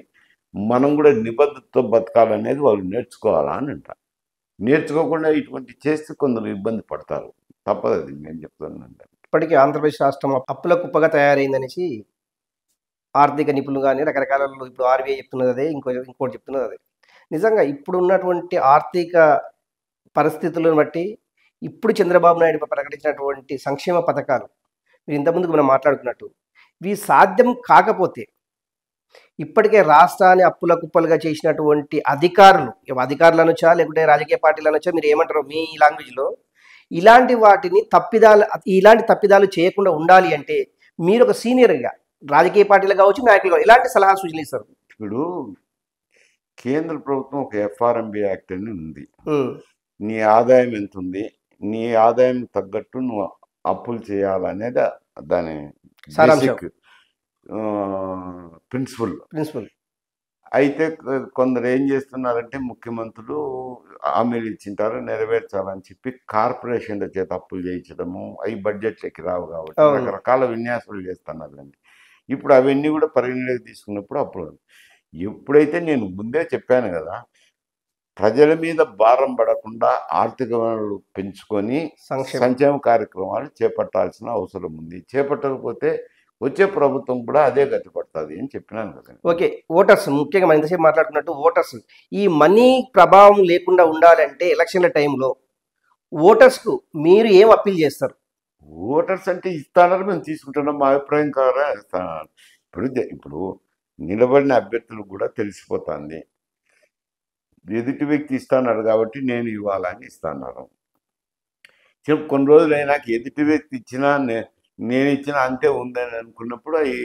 మనం కూడా నిబద్ధతతో బతకాలనేది వాళ్ళు నేర్చుకోవాలని అంట. నేర్చుకోకుండా ఇటువంటి చేస్తే కొందరు ఇబ్బంది పడతారు, తప్పదు. అది నేను చెప్తున్నాను. ఇప్పటికీ ఆంధ్రప్రదేశ్ రాష్ట్రం అప్పుల కుప్పగా తయారైందనేసి ఆర్థిక నిపుణులు కానీ రకరకాల ఇప్పుడు ఆర్బీఐ చెప్తున్నది అదే, ఇంకోటి చెప్తున్నది అదే. నిజంగా ఇప్పుడు ఉన్నటువంటి ఆర్థిక పరిస్థితులను బట్టి ఇప్పుడు చంద్రబాబు నాయుడు ప్రకటించినటువంటి సంక్షేమ పథకాలు మీరు ఇంతకుముందుకు మనం మాట్లాడుకున్నట్టు ఇవి సాధ్యం కాకపోతే ఇప్పటికే రాష్ట్రాన్ని అప్పుల కుప్పలుగా చేసినటువంటి అధికారులు అనొచ్చా లేకుంటే రాజకీయ పార్టీలు అనొచ్చా, మీరు ఏమంటారు మీ లాంగ్వేజ్లో, ఇలాంటి తప్పిదాలు చేయకుండా ఉండాలి అంటే మీరు ఒక సీనియర్గా రాజకీయ పార్టీలు కావచ్చు, నాయకులు కావచ్చు, ఎలాంటి సలహా సూచనలు ఇస్తారు? ఇప్పుడు కేంద్ర ప్రభుత్వం ఒక ఎఫ్ఆర్ఎంబి యాక్ట్ అని ఉంది. ఉమ్, నీ ఆదాయం ఎంత ఉంది, నీ ఆదాయం తగ్గట్టు నువ్వు అప్పులు చేయాలనేది దాని సారాంశం. Basic principle. ప్రిన్సిపల్. అయితే కొందరు ఏం చేస్తున్నారంటే ముఖ్యమంత్రులు హామీలు ఇచ్చింటారు నెరవేర్చాలని చెప్పి కార్పొరేషన్ల చేత అప్పులు చేయించడము, అవి బడ్జెట్లోకి రావు కాబట్టి అవును. రకరకాల విన్యాసాలు చేస్తున్నారండి. ఇప్పుడు అవన్నీ కూడా పరిగణలోకి తీసుకున్నప్పుడు అప్పుడు ఎప్పుడైతే నేను ముందే చెప్పాను కదా, ప్రజల మీద భారం పడకుండా ఆర్థిక వనరులు పెంచుకొని సంక్షేమం. సంక్షేమ కార్యక్రమాలు చేపట్టాల్సిన అవసరం ఉంది. చేపట్టకపోతే వచ్చే ప్రభుత్వం కూడా అదే గతి పడుతుంది అని చెప్పినాను కదా. ఓకే, ఓటర్స్ ముఖ్యంగా మనం ఇంతసేపు మాట్లాడుకున్నట్టు ఓటర్స్ ఈ మనీ ప్రభావం లేకుండా ఉండాలంటే ఎలక్షన్ల టైంలో ఓటర్స్కు మీరు ఏం అప్పీల్ చేస్తారు? ఓటర్స్ అంటే ఇస్తానని మేము తీసుకుంటున్నాం, మా అభిప్రాయం కాదా ఇస్తాను. ఇప్పుడు నిలబడిన అభ్యర్థులకు కూడా తెలిసిపోతుంది ఎదుటి వ్యక్తి ఇస్తాన్నాడు కాబట్టి నేను ఇవ్వాలని ఇస్తాను. చెప్పు కొన్ని రోజులు అయినాక ఎదుటి వ్యక్తి ఇచ్చినా నేను ఇచ్చినా అంతే ఉందని అనుకున్నప్పుడు అవి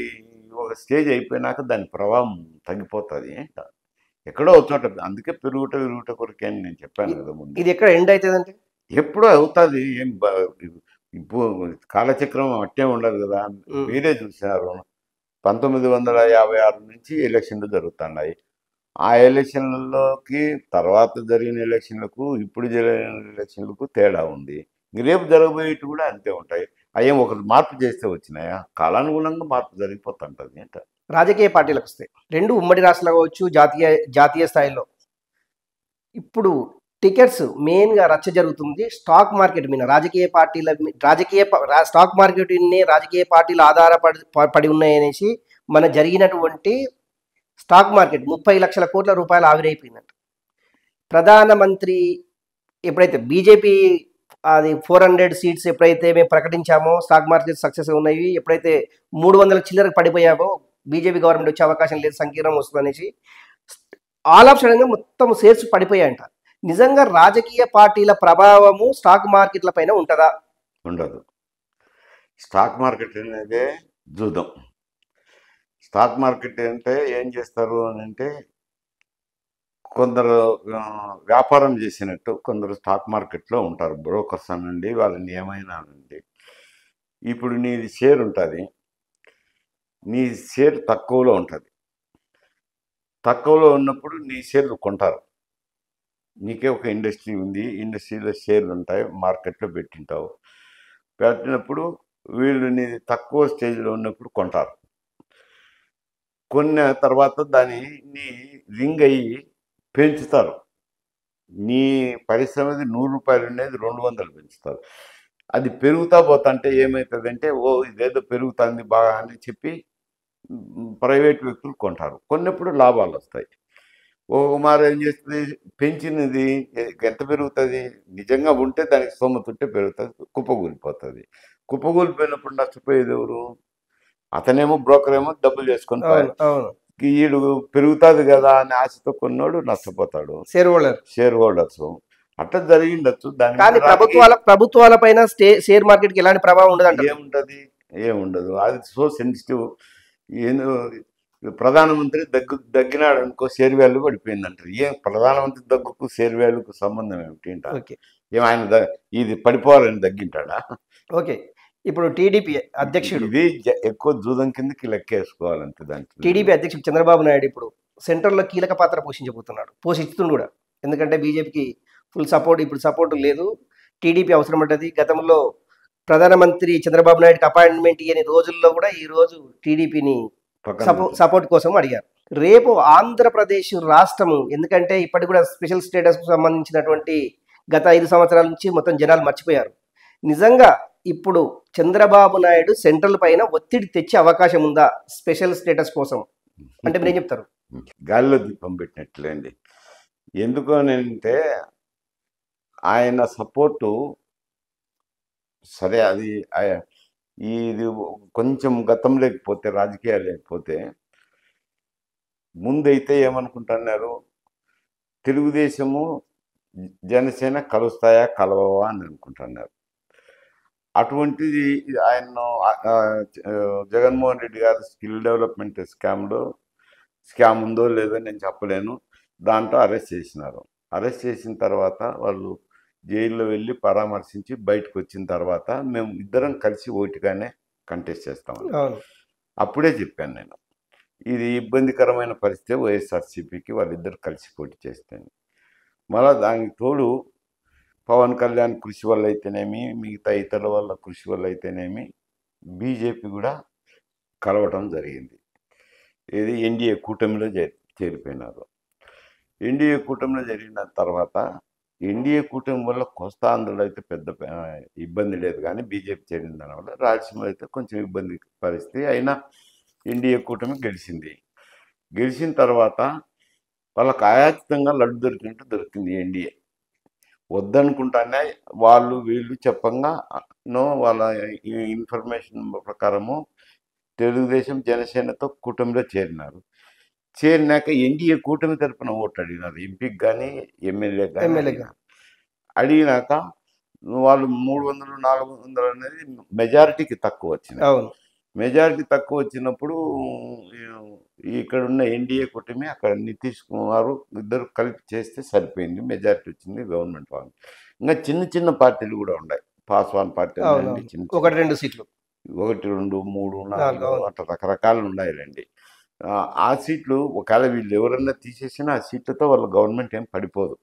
ఒక స్టేజ్ అయిపోయినాక దాని ప్రభావం తగ్గిపోతుంది. ఎక్కడో ఒక చోట అందుకే పెరుగుట కొరకే అని నేను చెప్పాను కదా ముందు. ఇది ఎక్కడ ఎండ్ అవుతుందంటే ఎప్పుడో అవుతుంది. ఇప్పుడు కాలచక్రం అట్టే ఉండదు కదా. మీరే చూసినారు 1956 నుంచి ఎలక్షన్లు జరుగుతున్నాయి. ఆ ఎలక్షన్లలోకి తర్వాత జరిగిన ఎలక్షన్లకు ఇప్పుడు జరిగిన ఎలక్షన్లకు తేడా ఉంది. రేపు జరగబోయేవి కూడా అంతే ఉంటాయి. అయ్యేం ఒకరు మార్పు చేస్తే వచ్చినాయా? కాలానుగుణంగా మార్పు జరిగిపోతుంటుంది అంట. రాజకీయ పార్టీలకు వస్తే రెండు ఉమ్మడి రాష్ట్రాలు కావచ్చు, జాతీయ స్థాయిలో ఇప్పుడు టికెట్స్ మెయిన్గా రచ్చ జరుగుతుంది స్టాక్ మార్కెట్ మీద. స్టాక్ మార్కెట్ రాజకీయ పార్టీలు ఆధారపడి ఉన్నాయనేసి మన జరిగినటువంటి స్టాక్ మార్కెట్ 30 లక్షల కోట్ల రూపాయలు ఆవిరైపోయిందంట. ప్రధానమంత్రి ఎప్పుడైతే బీజేపీ అది 400 సీట్స్ ఎప్పుడైతే మేము ప్రకటించామో స్టాక్ మార్కెట్ సక్సెస్ ఉన్నాయి, ఎప్పుడైతే 300 చిల్లరకు పడిపోయామో బీజేపీ గవర్నమెంట్ వచ్చే అవకాశం లేదు, సంకీర్ణం వస్తుంది అనేసి ఆల్ ఆఫ్ సడన్గా మొత్తం షేర్స్ పడిపోయాయంట. నిజంగా రాజకీయ పార్టీల ప్రభావము స్టాక్ మార్కెట్ల పైన ఉంటుందా? ఉండదు. స్టాక్ మార్కెట్ అనేదే జూదం. స్టాక్ మార్కెట్ అంటే ఏం చేస్తారు అని అంటే కొందరు వ్యాపారం చేసినట్టు కొందరు స్టాక్ మార్కెట్లో ఉంటారు, బ్రోకర్స్ అనండి, వాళ్ళని ఏమైనా అనండి. ఇప్పుడు నీది షేర్ ఉంటుంది, నీ షేర్ తక్కువలో ఉంటుంది. తక్కువలో ఉన్నప్పుడు నీ షేర్లు కొంటారు. నీకే ఒక ఇండస్ట్రీ ఉంది, ఇండస్ట్రీలో షేర్లు ఉంటాయి, మార్కెట్లో పెట్టింటావు. పెట్టినప్పుడు వీళ్ళు నీ తక్కువ స్టేజ్లో ఉన్నప్పుడు కొంటారు. కొన్న తర్వాత దాన్ని రింగ్ అయ్యి పెంచుతారు. నీ పరిశ్రమది 100 రూపాయలు ఉండేది 200 పెంచుతారు. అది పెరుగుతా పోతుంటే ఏమవుతుందంటే ఇదేదో పెరుగుతుంది బాగా అని చెప్పి ప్రైవేట్ వ్యక్తులు కొంటారు. కొన్నప్పుడు లాభాలు వస్తాయి. మారు ఏం చేస్తుంది, పెంచినది ఎంత పెరుగుతుంది, నిజంగా ఉంటే దానికి స్తోమత ఉంటే పెరుగుతుంది, కుప్పకూలిపోతుంది. కుప్పకూలిపోయినప్పుడు నష్టపోయేది ఎవరు? అతనేమో బ్రోకర్ ఏమో డబ్బులు చేసుకొని ఈడు పెరుగుతుంది కదా అని ఆశతో కొన్నాడు నష్టపోతాడు, షేర్ హోల్డర్స్. అట్లా జరిగిండొచ్చు. కానీ ప్రభుత్వాల పైన షేర్ మార్కెట్ కి ఎలాంటి ప్రభావం ఉండదు. ఏముండదు. అది సో సెన్సిటివ్. ప్రధానమంత్రి దగ్గినాడు అనుకో షేర్ వాల్యూ పడిపోయింది అంటారు. ప్రధానమంత్రి దగ్గుకు షేర్ వాల్యూకు సంబంధం ఏమిటి? ఆయన ఇది పడిపోవాలని దగ్గింటాడా? ఓకే, ఇప్పుడు టీడీపీ అధ్యక్షుడు ఇది ఎక్కువ జూదం కిందకి లెక్కేసుకోవాలంటే దాంట్లో. టీడీపీ అధ్యక్షుడు చంద్రబాబు నాయుడు ఇప్పుడు సెంట్రల్లో కీలక పాత్ర పోషిస్తుంది కూడా. ఎందుకంటే బీజేపీకి ఫుల్ సపోర్ట్, ఇప్పుడు సపోర్ట్ లేదు, టీడీపీ అవసరం ఉంటుంది. గతంలో ప్రధానమంత్రి చంద్రబాబు నాయుడుకి అపాయింట్మెంట్ ఇయ్యని రోజుల్లో కూడా ఈ రోజు టీడీపీని సపోర్ట్ కోసం అడిగారు. రేపు ఆంధ్రప్రదేశ్ రాష్ట్రము, ఎందుకంటే ఇప్పటికి కూడా స్పెషల్ స్టేటస్కు సంబంధించినటువంటి గత 5 సంవత్సరాల నుంచి మొత్తం జనాలు మర్చిపోయారు. నిజంగా ఇప్పుడు చంద్రబాబు నాయుడు సెంట్రల్ పైన ఒత్తిడి తెచ్చే అవకాశం ఉందా స్పెషల్ స్టేటస్ కోసం? అంటే మీరు ఏం చెప్తారు? గాలిలో దీపం పెట్టినట్లేండి. ఎందుకు అంటే ఆయన సపోర్టు సరే, అది ఇది కొంచెం గతం లేకపోతే రాజకీయాలు లేకపోతే ముందైతే ఏమనుకుంటున్నారు, తెలుగుదేశము జనసేన కలుస్తాయా కలవవా అని అనుకుంటున్నారు. అటువంటిది ఆయన జగన్మోహన్ రెడ్డి గారి స్కిల్ డెవలప్మెంట్ స్కామ్ ఉందో లేదో నేను చెప్పలేను. దాంట్లో అరెస్ట్ చేసినారు. అరెస్ట్ చేసిన తర్వాత వాళ్ళు జైల్లో వెళ్ళి పరామర్శించి బయటకు వచ్చిన తర్వాత మేము ఇద్దరం కలిసి ఓటుగానే కంటెస్ట్ చేస్తామని అవును. అప్పుడే చెప్పాను నేను. ఇది ఇబ్బందికరమైన పరిస్థితి వైఎస్ఆర్సీపీకి వాళ్ళిద్దరు కలిసి పోటీ చేస్తే. మళ్ళా దానికి తోడు పవన్ కళ్యాణ్ కృషి వల్ల అయితేనేమి, మిగతా ఇతరుల వల్ల కృషి వల్ల అయితేనేమి బీజేపీ కూడా కలవటం జరిగింది. ఇది ఎన్డీఏ కూటమిలో చేరిపోయినారు. ఎన్డీఏ కూటమిలో జరిగిన తర్వాత ఎన్డీఏ కూటమి వల్ల కోస్తా ఆంధ్రలో అయితే పెద్ద ఇబ్బంది లేదు, కానీ బీజేపీ చేరిన దానివల్ల రాయలసీమలో అయితే కొంచెం ఇబ్బంది పరిస్థితి. అయినా ఎన్డీఏ కూటమి గెలిచింది. గెలిచిన తర్వాత వాళ్ళకు అయాచితంగా లడ్డు దొరికినట్టు దొరికింది ఎన్డీఏ. వద్దనుకుంటానే వాళ్ళు వీళ్ళు చెప్పంగా వాళ్ళ ఇన్ఫర్మేషన్ ప్రకారము తెలుగుదేశం జనసేనతో కూటమిలో చేరినారు. చేరినాక ఎన్డీఏ కూటమి తరపున ఓట్లు అడిగినారు, ఎంపీకి కానీ ఎమ్మెల్యే కానీ అడిగినాక వాళ్ళు 300, 400 అనేది మెజారిటీకి తక్కువ వచ్చింది. మెజారిటీ తక్కువ వచ్చినప్పుడు ఇక్కడ ఉన్న ఎన్డీఏ కూటమి అక్కడ నితీష్ కుమార్ ఇద్దరు కలిపి చేస్తే సరిపోయింది, మెజారిటీ వచ్చింది గవర్నమెంట్ వాళ్ళు. ఇంకా చిన్న చిన్న పార్టీలు కూడా ఉన్నాయి, పాస్వాన్ పార్టీ చిన్న 1-2 సీట్లు, 1, 2, 3, 4 అట్లా రకరకాలు ఉన్నాయిలేండి. ఆ సీట్లు ఒకవేళ వీళ్ళు ఎవరన్నా తీసేసినా ఆ సీట్లతో వాళ్ళ గవర్నమెంట్ ఏం పడిపోదు,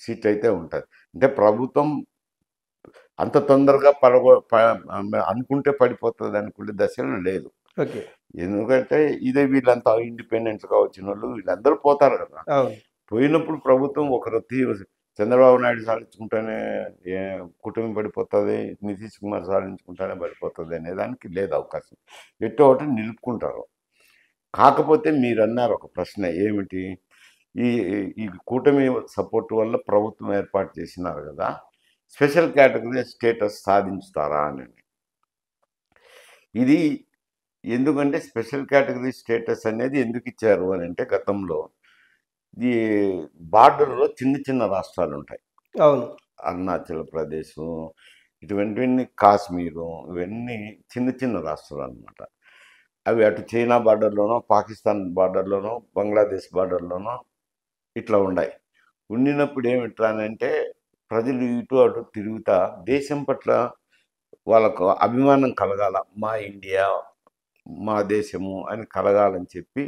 సీట్లు అయితే ఉంటుంది. అంటే ప్రభుత్వం అంత తొందరగా అనుకుంటే పడిపోతుంది అనుకునే దశలో లేదు. ఎందుకంటే ఇదే వీళ్ళంతా ఇండిపెండెంట్గా వచ్చిన వాళ్ళు వీళ్ళందరూ పోతారు కదా. పోయినప్పుడు ప్రభుత్వం ఒకరు చంద్రబాబు నాయుడు సాధించుకుంటేనే కుటుంబం పడిపోతుంది, నితీష్ కుమార్ సాధించుకుంటేనే పడిపోతుంది అనే దానికి లేదు అవకాశం. ఎట్టో ఒకటి నిలుపుకుంటారు. కాకపోతే మీరు అన్నారు ఒక ప్రశ్న ఏమిటి, ఈ కూటమి సపోర్ట్ వల్ల ప్రభుత్వం ఏర్పాటు చేసినారు కదా, స్పెషల్ కేటగిరీ స్టేటస్ సాధించుతారా అని. ఇది ఎందుకంటే స్పెషల్ కేటగిరీ స్టేటస్ అనేది ఎందుకు ఇచ్చారు అని అంటే, గతంలో ఈ బార్డర్లో చిన్న చిన్న రాష్ట్రాలు ఉంటాయి, అవును, అరుణాచల్ ప్రదేశ్, ఇటువంటివన్నీ కాశ్మీరు, ఇవన్నీ చిన్న చిన్న రాష్ట్రాలు అనమాట. అవి అటు చైనా బార్డర్లోనో, పాకిస్తాన్ బార్డర్లోనో, బంగ్లాదేశ్ బార్డర్లోనో ఇట్లా ఉన్నాయి. ఉండినప్పుడు ఏమిట్రానంటే ప్రజలు ఇటు అటు తిరుగుతా దేశం పట్ల వాళ్ళకు అభిమానం కలగాల, మా ఇండియా మా దేశము అని కలగాలని చెప్పి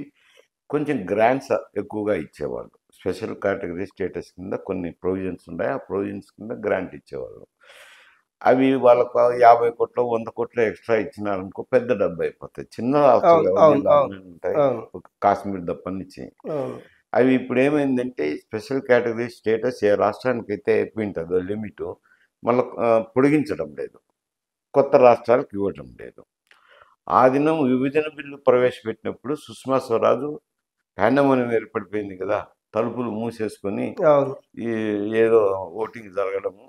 కొంచెం గ్రాంట్స్ ఎక్కువగా ఇచ్చేవాళ్ళు. స్పెషల్ కేటగిరీ స్టేటస్ కింద కొన్ని ప్రొవిజన్స్ ఉన్నాయి, ఆ ప్రొవిజన్స్ కింద గ్రాంట్ ఇచ్చేవాళ్ళు. అవి వాళ్ళకు 50 కోట్లు 100 కోట్లు ఎక్స్ట్రా ఇచ్చినారనుకో పెద్ద డబ్బు అయిపోతాయి. చిన్న రాష్ట్రాలు ఉంటాయి కాశ్మీర్ తప్పనిచ్చి. అవి ఇప్పుడు ఏమైందంటే స్పెషల్ కేటగిరీ స్టేటస్ ఏ రాష్ట్రానికి అయితే అయిపోయింటుందో లిమిట్ మళ్ళీ పొడిగించడం లేదు, కొత్త రాష్ట్రాలకు ఇవ్వడం లేదు. ఆ దినం విభజన బిల్లు ప్రవేశపెట్టినప్పుడు సుష్మా స్వరాజు పాండమోనియం ఏర్పడిపోయింది కదా, తలుపులు మూసేసుకొని ఏదో ఓటింగ్ జరగడము,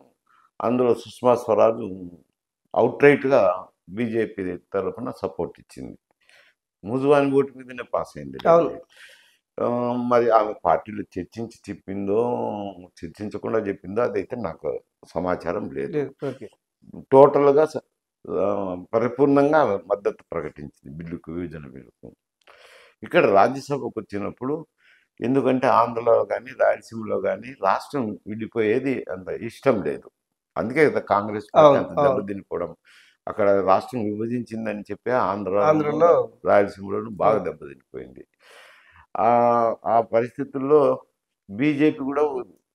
అందులో సుష్మా స్వరాజు అవుట్రైట్గా బీజేపీ తరఫున సపోర్ట్ ఇచ్చింది. ముజువాని ఓటు మీదనే పాస్ అయింది. మరి ఆమె పార్టీలో చర్చించకుండా చెప్పిందో అదైతే నాకు సమాచారం లేదు. టోటల్గా పరిపూర్ణంగా మద్దతు ప్రకటించింది బిల్లుకు, విభజన బిల్లుకు. ఇక్కడ రాజ్యసభకు వచ్చినప్పుడు ఎందుకంటే ఆంధ్రలో కానీ రాయలసీమలో కానీ రాష్ట్రం విడిపోయేది అంత ఇష్టం లేదు. అందుకే కదా కాంగ్రెస్ పార్టీ అంత దెబ్బతినిపోవడం. అక్కడ రాష్ట్రం విభజించిందని చెప్పి ఆంధ్రలో రాయలసీమలోనూ బాగా దెబ్బతినిపోయింది. ఆ పరిస్థితుల్లో బీజేపీ కూడా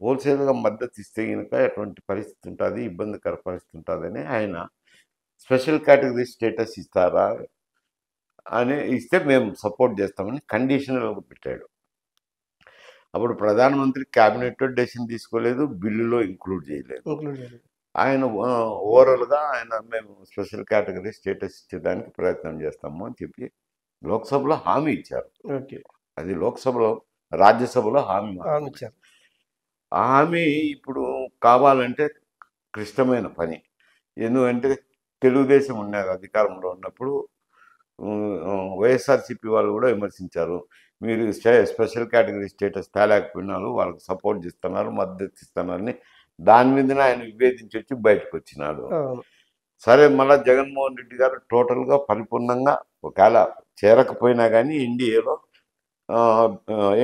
హోల్సేల్గా మద్దతు ఇస్తే కనుక ఎటువంటి పరిస్థితి ఉంటుంది, ఇబ్బందికర పరిస్థితి ఉంటుందని ఆయన స్పెషల్ కేటగిరీ స్టేటస్ ఇస్తారా అని ఇస్తే మేము సపోర్ట్ చేస్తామని కండిషనల్గా పెట్టాడు. అప్పుడు ప్రధానమంత్రి క్యాబినెట్లో డెసిషన్ తీసుకోలేదు, బిల్లులో ఇంక్లూడ్ చేయలేదు. ఆయన ఓవరాల్గా మేము స్పెషల్ కేటగిరీ స్టేటస్ ఇచ్చేదానికి ప్రయత్నం చేస్తాము అని చెప్పి లోక్సభలో హామీ ఇచ్చారు. అది లోక్సభలో, రాజ్యసభలో హామీ ఇచ్చారు. ఆ హామీ ఇప్పుడు కావాలంటే క్లిష్టమైన పని. ఎందుకంటే తెలుగుదేశం ఉన్నది అధికారంలో ఉన్నప్పుడు వైఎస్ఆర్సీపీ వాళ్ళు కూడా విమర్శించారు, మీరు స్పెషల్ కేటగిరీ స్టేటస్ తేలేకపోయినారు, వాళ్ళకి సపోర్ట్ చేస్తున్నారు, మద్దతు ఇస్తున్నారని. దాని మీదనే ఆయన విభేదించి వచ్చి బయటకు వచ్చినాడు. సరే మళ్ళీ జగన్మోహన్ రెడ్డి గారు టోటల్గా పరిపూర్ణంగా ఒకవేళ చేరకపోయినా కానీ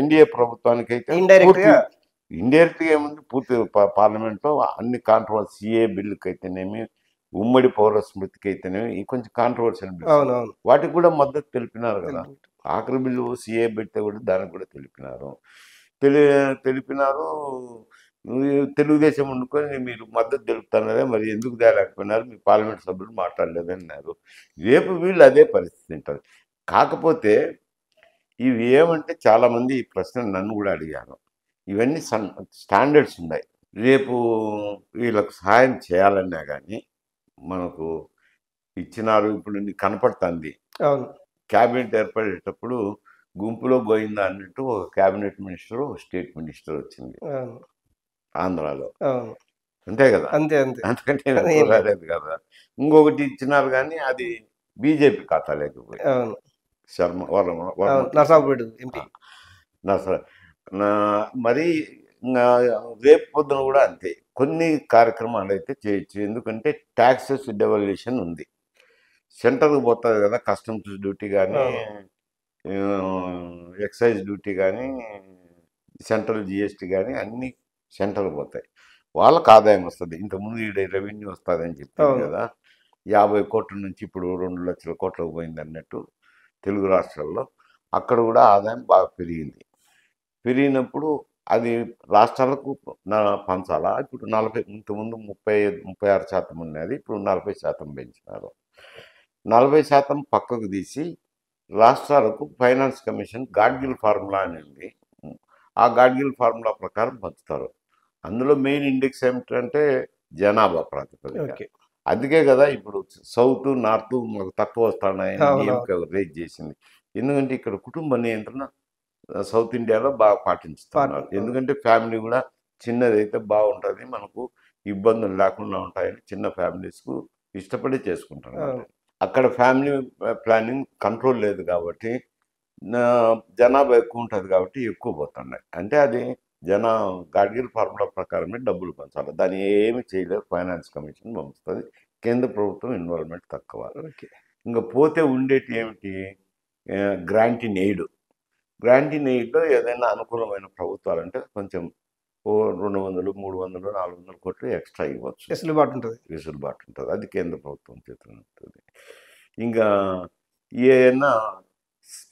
ఎన్డీఏ ప్రభుత్వానికి అయితే ఇండైరెక్ట్ గా ఇండైరెక్ట్గా ఏముంది పూర్తి పార్లమెంట్లో అన్ని కాంట్రవర్సీ సిఏ బిల్లుకి అయితేనేమి ఉమ్మడి పౌర స్మృతికి అయితేనేమి ఈ కొంచెం కాంట్రవర్షియల్ బిల్స్ అవునవును వాటికి కూడా మద్దతు తెలిపినారు కదా. ఆఖరి బిల్లు సిఏ పెడితే కూడా దానికి కూడా తెలిపినారు. తెలిపినారు. తెలుగుదేశం వండుకొని మీరు మద్దతు తెలుపుతున్నారే, మరి ఎందుకు తేలేకపోయినారు, మీ పార్లమెంట్ సభ్యులు మాట్లాడలేదన్నారు. రేపు వీళ్ళు అదే పరిస్థితి ఉంటుంది. కాకపోతే ఇవి ఏమంటే చాలామంది ఈ ప్రశ్న నన్ను కూడా అడిగారు. ఇవన్నీ స్టాండర్డ్స్ ఉన్నాయి. రేపు వీళ్ళకు సహాయం చేయాలన్నా కానీ మనకు ఇచ్చినారు. ఇప్పుడు నీకు కనపడుతుంది అవును క్యాబినెట్ ఏర్పడేటప్పుడు గుంపులో గోయిందా అన్నట్టు ఒక క్యాబినెట్ మినిస్టర్ ఒక స్టేట్ మినిస్టర్ వచ్చింది అవును ఆంధ్రాలో. అవును అంతే కదా, అంతే అంతే అంతకంటే నేను చూడలేదు కదా. ఇంకొకటి ఇచ్చినారు కానీ అది బీజేపీ ఖాతా లేకపోయి అవును శర్మ నరసాపుపేట ఎంపీ మరి రేపు పొద్దున కూడా అంతే కొన్ని కార్యక్రమాలు అయితే చేయొచ్చు. ఎందుకంటే ట్యాక్సెస్ డెవల్యూషన్ ఉంది, సెంటర్కి పోతుంది కదా. కస్టమ్స్ డ్యూటీ కానీ ఎక్సైజ్ డ్యూటీ కానీ సెంట్రల్ జిఎస్టీ కానీ అన్ని సెంటర్కి పోతాయి, వాళ్ళకి ఆదాయం వస్తుంది. ఇంతకుముందు ఈ రెవెన్యూ వస్తుంది అని చెప్పింది కదా, 50 కోట్ల నుంచి ఇప్పుడు 2 లక్షల కోట్లకు పోయింది అన్నట్టు తెలుగు రాష్ట్రాల్లో. అక్కడ కూడా ఆదాయం బాగా పెరిగింది. పెరిగినప్పుడు అది రాష్ట్రాలకు పంచాలా. ఇప్పుడు 40, ఇంతకుముందు 36% ఉన్నది, ఇప్పుడు 40% పెంచినారు. 40% పక్కకు తీసి రాష్ట్రాలకు ఫైనాన్స్ కమిషన్ గాడ్గిల్ ఫార్ములా అని ఉంది. ఆ గాడ్గిల్ ఫార్ములా ప్రకారం పంచుతారు. అందులో మెయిన్ ఇండెక్స్ ఏమిటంటే జనాభా ప్రాతిపదిక. అందుకే కదా ఇప్పుడు సౌత్ నార్త్ మాకు తక్కువ వస్తున్నాయని రేజ్ చేసింది. ఎందుకంటే ఇక్కడ కుటుంబ నియంత్రణ సౌత్ ఇండియాలో బాగా పాటిస్తున్నారు. ఎందుకంటే ఫ్యామిలీ కూడా చిన్నదైతే బాగుంటుంది, మనకు ఇబ్బందులు లేకుండా ఉంటాయని చిన్న ఫ్యామిలీస్కు ఇష్టపడి చేసుకుంటున్నారు. అక్కడ ఫ్యామిలీ ప్లానింగ్ కంట్రోల్ లేదు కాబట్టి జనాభా ఎక్కువ ఉంటుంది కాబట్టి ఎక్కువ పోతున్నాయి. అంటే అది గాడ్గిల్ ఫార్ములా ప్రకారమే డబ్బులు పంచాలి, దాన్ని ఏమి చేయలేదు. ఫైనాన్స్ కమిషన్ పంపుతుంది, కేంద్ర ప్రభుత్వం ఇన్వాల్వ్మెంట్ తక్కువ. ఇంకా పోతే ఉండేటి ఏమిటి, grant in aid. Grant in ఎయిడ్లో ఏదైనా అనుకూలమైన ప్రభుత్వాలు అంటే కొంచెం 200, 300, 400 కోట్లు ఎక్స్ట్రా ఇవ్వచ్చు, వెసులుబాటు ఉంటుంది. అది కేంద్ర ప్రభుత్వం చేతులు ఉంటుంది. ఇంకా ఏమైనా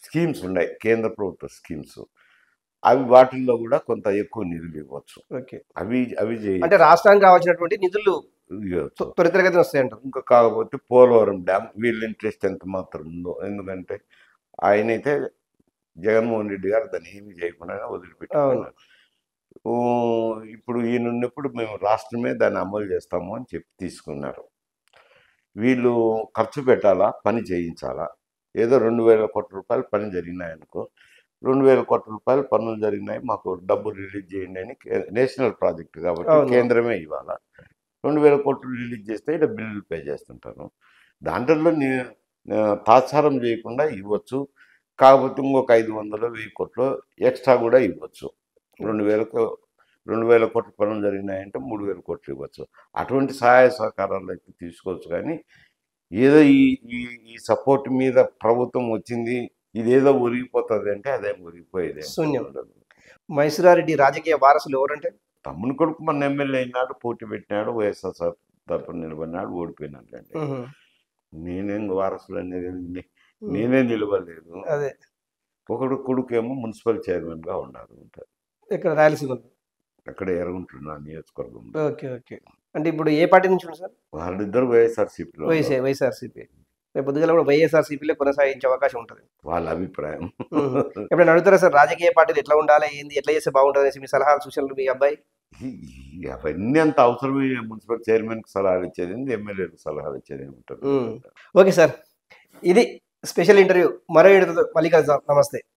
స్కీమ్స్ ఉన్నాయి, కేంద్ర ప్రభుత్వ స్కీమ్స్, అవి వాటిల్లో కూడా కొంత ఎక్కువ నిధులు ఇవ్వచ్చు. అవి అంటే రాష్ట్రానికి రావాల్సినటువంటి నిధులు త్వరితగతిన వస్తాయంటారు. ఇంకా కాకపోతే పోలవరం డ్యామ్ వీళ్ళ ఇంట్రెస్ట్ ఎంత మాత్రం ఉందో, ఎందుకంటే ఆయనైతే జగన్మోహన్ రెడ్డి గారు దాన్ని ఏమి చేయకుండా వదిలిపెట్టుకున్నారు. ఇప్పుడు ఈయనున్నప్పుడు మేము రాష్ట్రమే దాన్ని అమలు చేస్తాము అని చెప్పి తీసుకున్నారు. వీళ్ళు ఖర్చు పెట్టాలా, పని చేయించాలా. ఏదో 2,000 కోట్ల రూపాయలు పని జరిగినాయనుకో, 2,000 కోట్ల రూపాయలు పనులు జరిగినాయి, మాకు డబ్బులు రిలీజ్ చేయండి అని. నేషనల్ ప్రాజెక్ట్ కాబట్టి కేంద్రమే ఇవ్వాలా. 2,000 కోట్లు రిలీజ్ చేస్తే ఇలా బిల్లులు పే చేస్తుంటారు. దాంట్లో తాత్సారం చేయకుండా ఇవ్వచ్చు. కాకపోతే ఇంకొక 500, 1000 కోట్లు ఎక్స్ట్రా కూడా ఇవ్వచ్చు. 2,000 కోట్ల పనులు జరిగినాయంటే 3,000 కోట్లు ఇవ్వచ్చు. అటువంటి సహాయ సహకారాలు అయితే తీసుకోవచ్చు. కానీ ఏదో ఈ సపోర్ట్ మీద ప్రభుత్వం వచ్చింది, ఇదేదో ఒరిగిపోతుంది అంటే అదేం ఒరిగిపోయేది ఉండదు. మైసూరారెడ్డి రాజకీయ వారసులు ఎవరంటే, తమ్ముని కొడుకు మన ఎమ్మెల్యే అయినాడు, పోటీ పెట్టినాడు, వైఎస్ఆర్ తరఫున నిలబడినాడు, ఓడిపోయినాడండి. నేనేం వారసులు అనేది నేనే నిలబడలేదు. అదే ఒకడు కొడుకేమో మున్సిపల్ చైర్మన్గా ఉన్నారు ఇక్కడ రాయలసీమలో, అక్కడ ఎరగుంటున్నా నియోజకవర్గం. అంటే ఇప్పుడు ఏ పార్టీ నుంచి సార్? వాళ్ళిద్దరు వైఎస్ఆర్సీపీలో. వైఎస్ఆర్సీపీ రేపు పొద్దుగల కూడా వైఎస్ఆర్సీపీలో కొనసాగించే అవకాశం ఉంటుంది, వాళ్ళ అభిప్రాయం. ఎప్పుడైనా అడుగుతారా సార్ రాజకీయ పార్టీలు ఎట్లా ఉండాలి, ఏంది, ఎట్లా చేస్తే బాగుంటుంది అనేసి మీ సలహాలు సూచనలు మీ అబ్బాయి? అవన్నీ అంత అవసరమే. మున్సిపల్ చైర్మన్కి సలహాలు ఇచ్చేది, ఎమ్మెల్యేలకు సలహాలు ఇచ్చేది ఉంటుంది. ఓకే సార్, ఇది స్పెషల్ ఇంటర్వ్యూ. మరో మళ్ళీ కలుద్దాం. నమస్తే.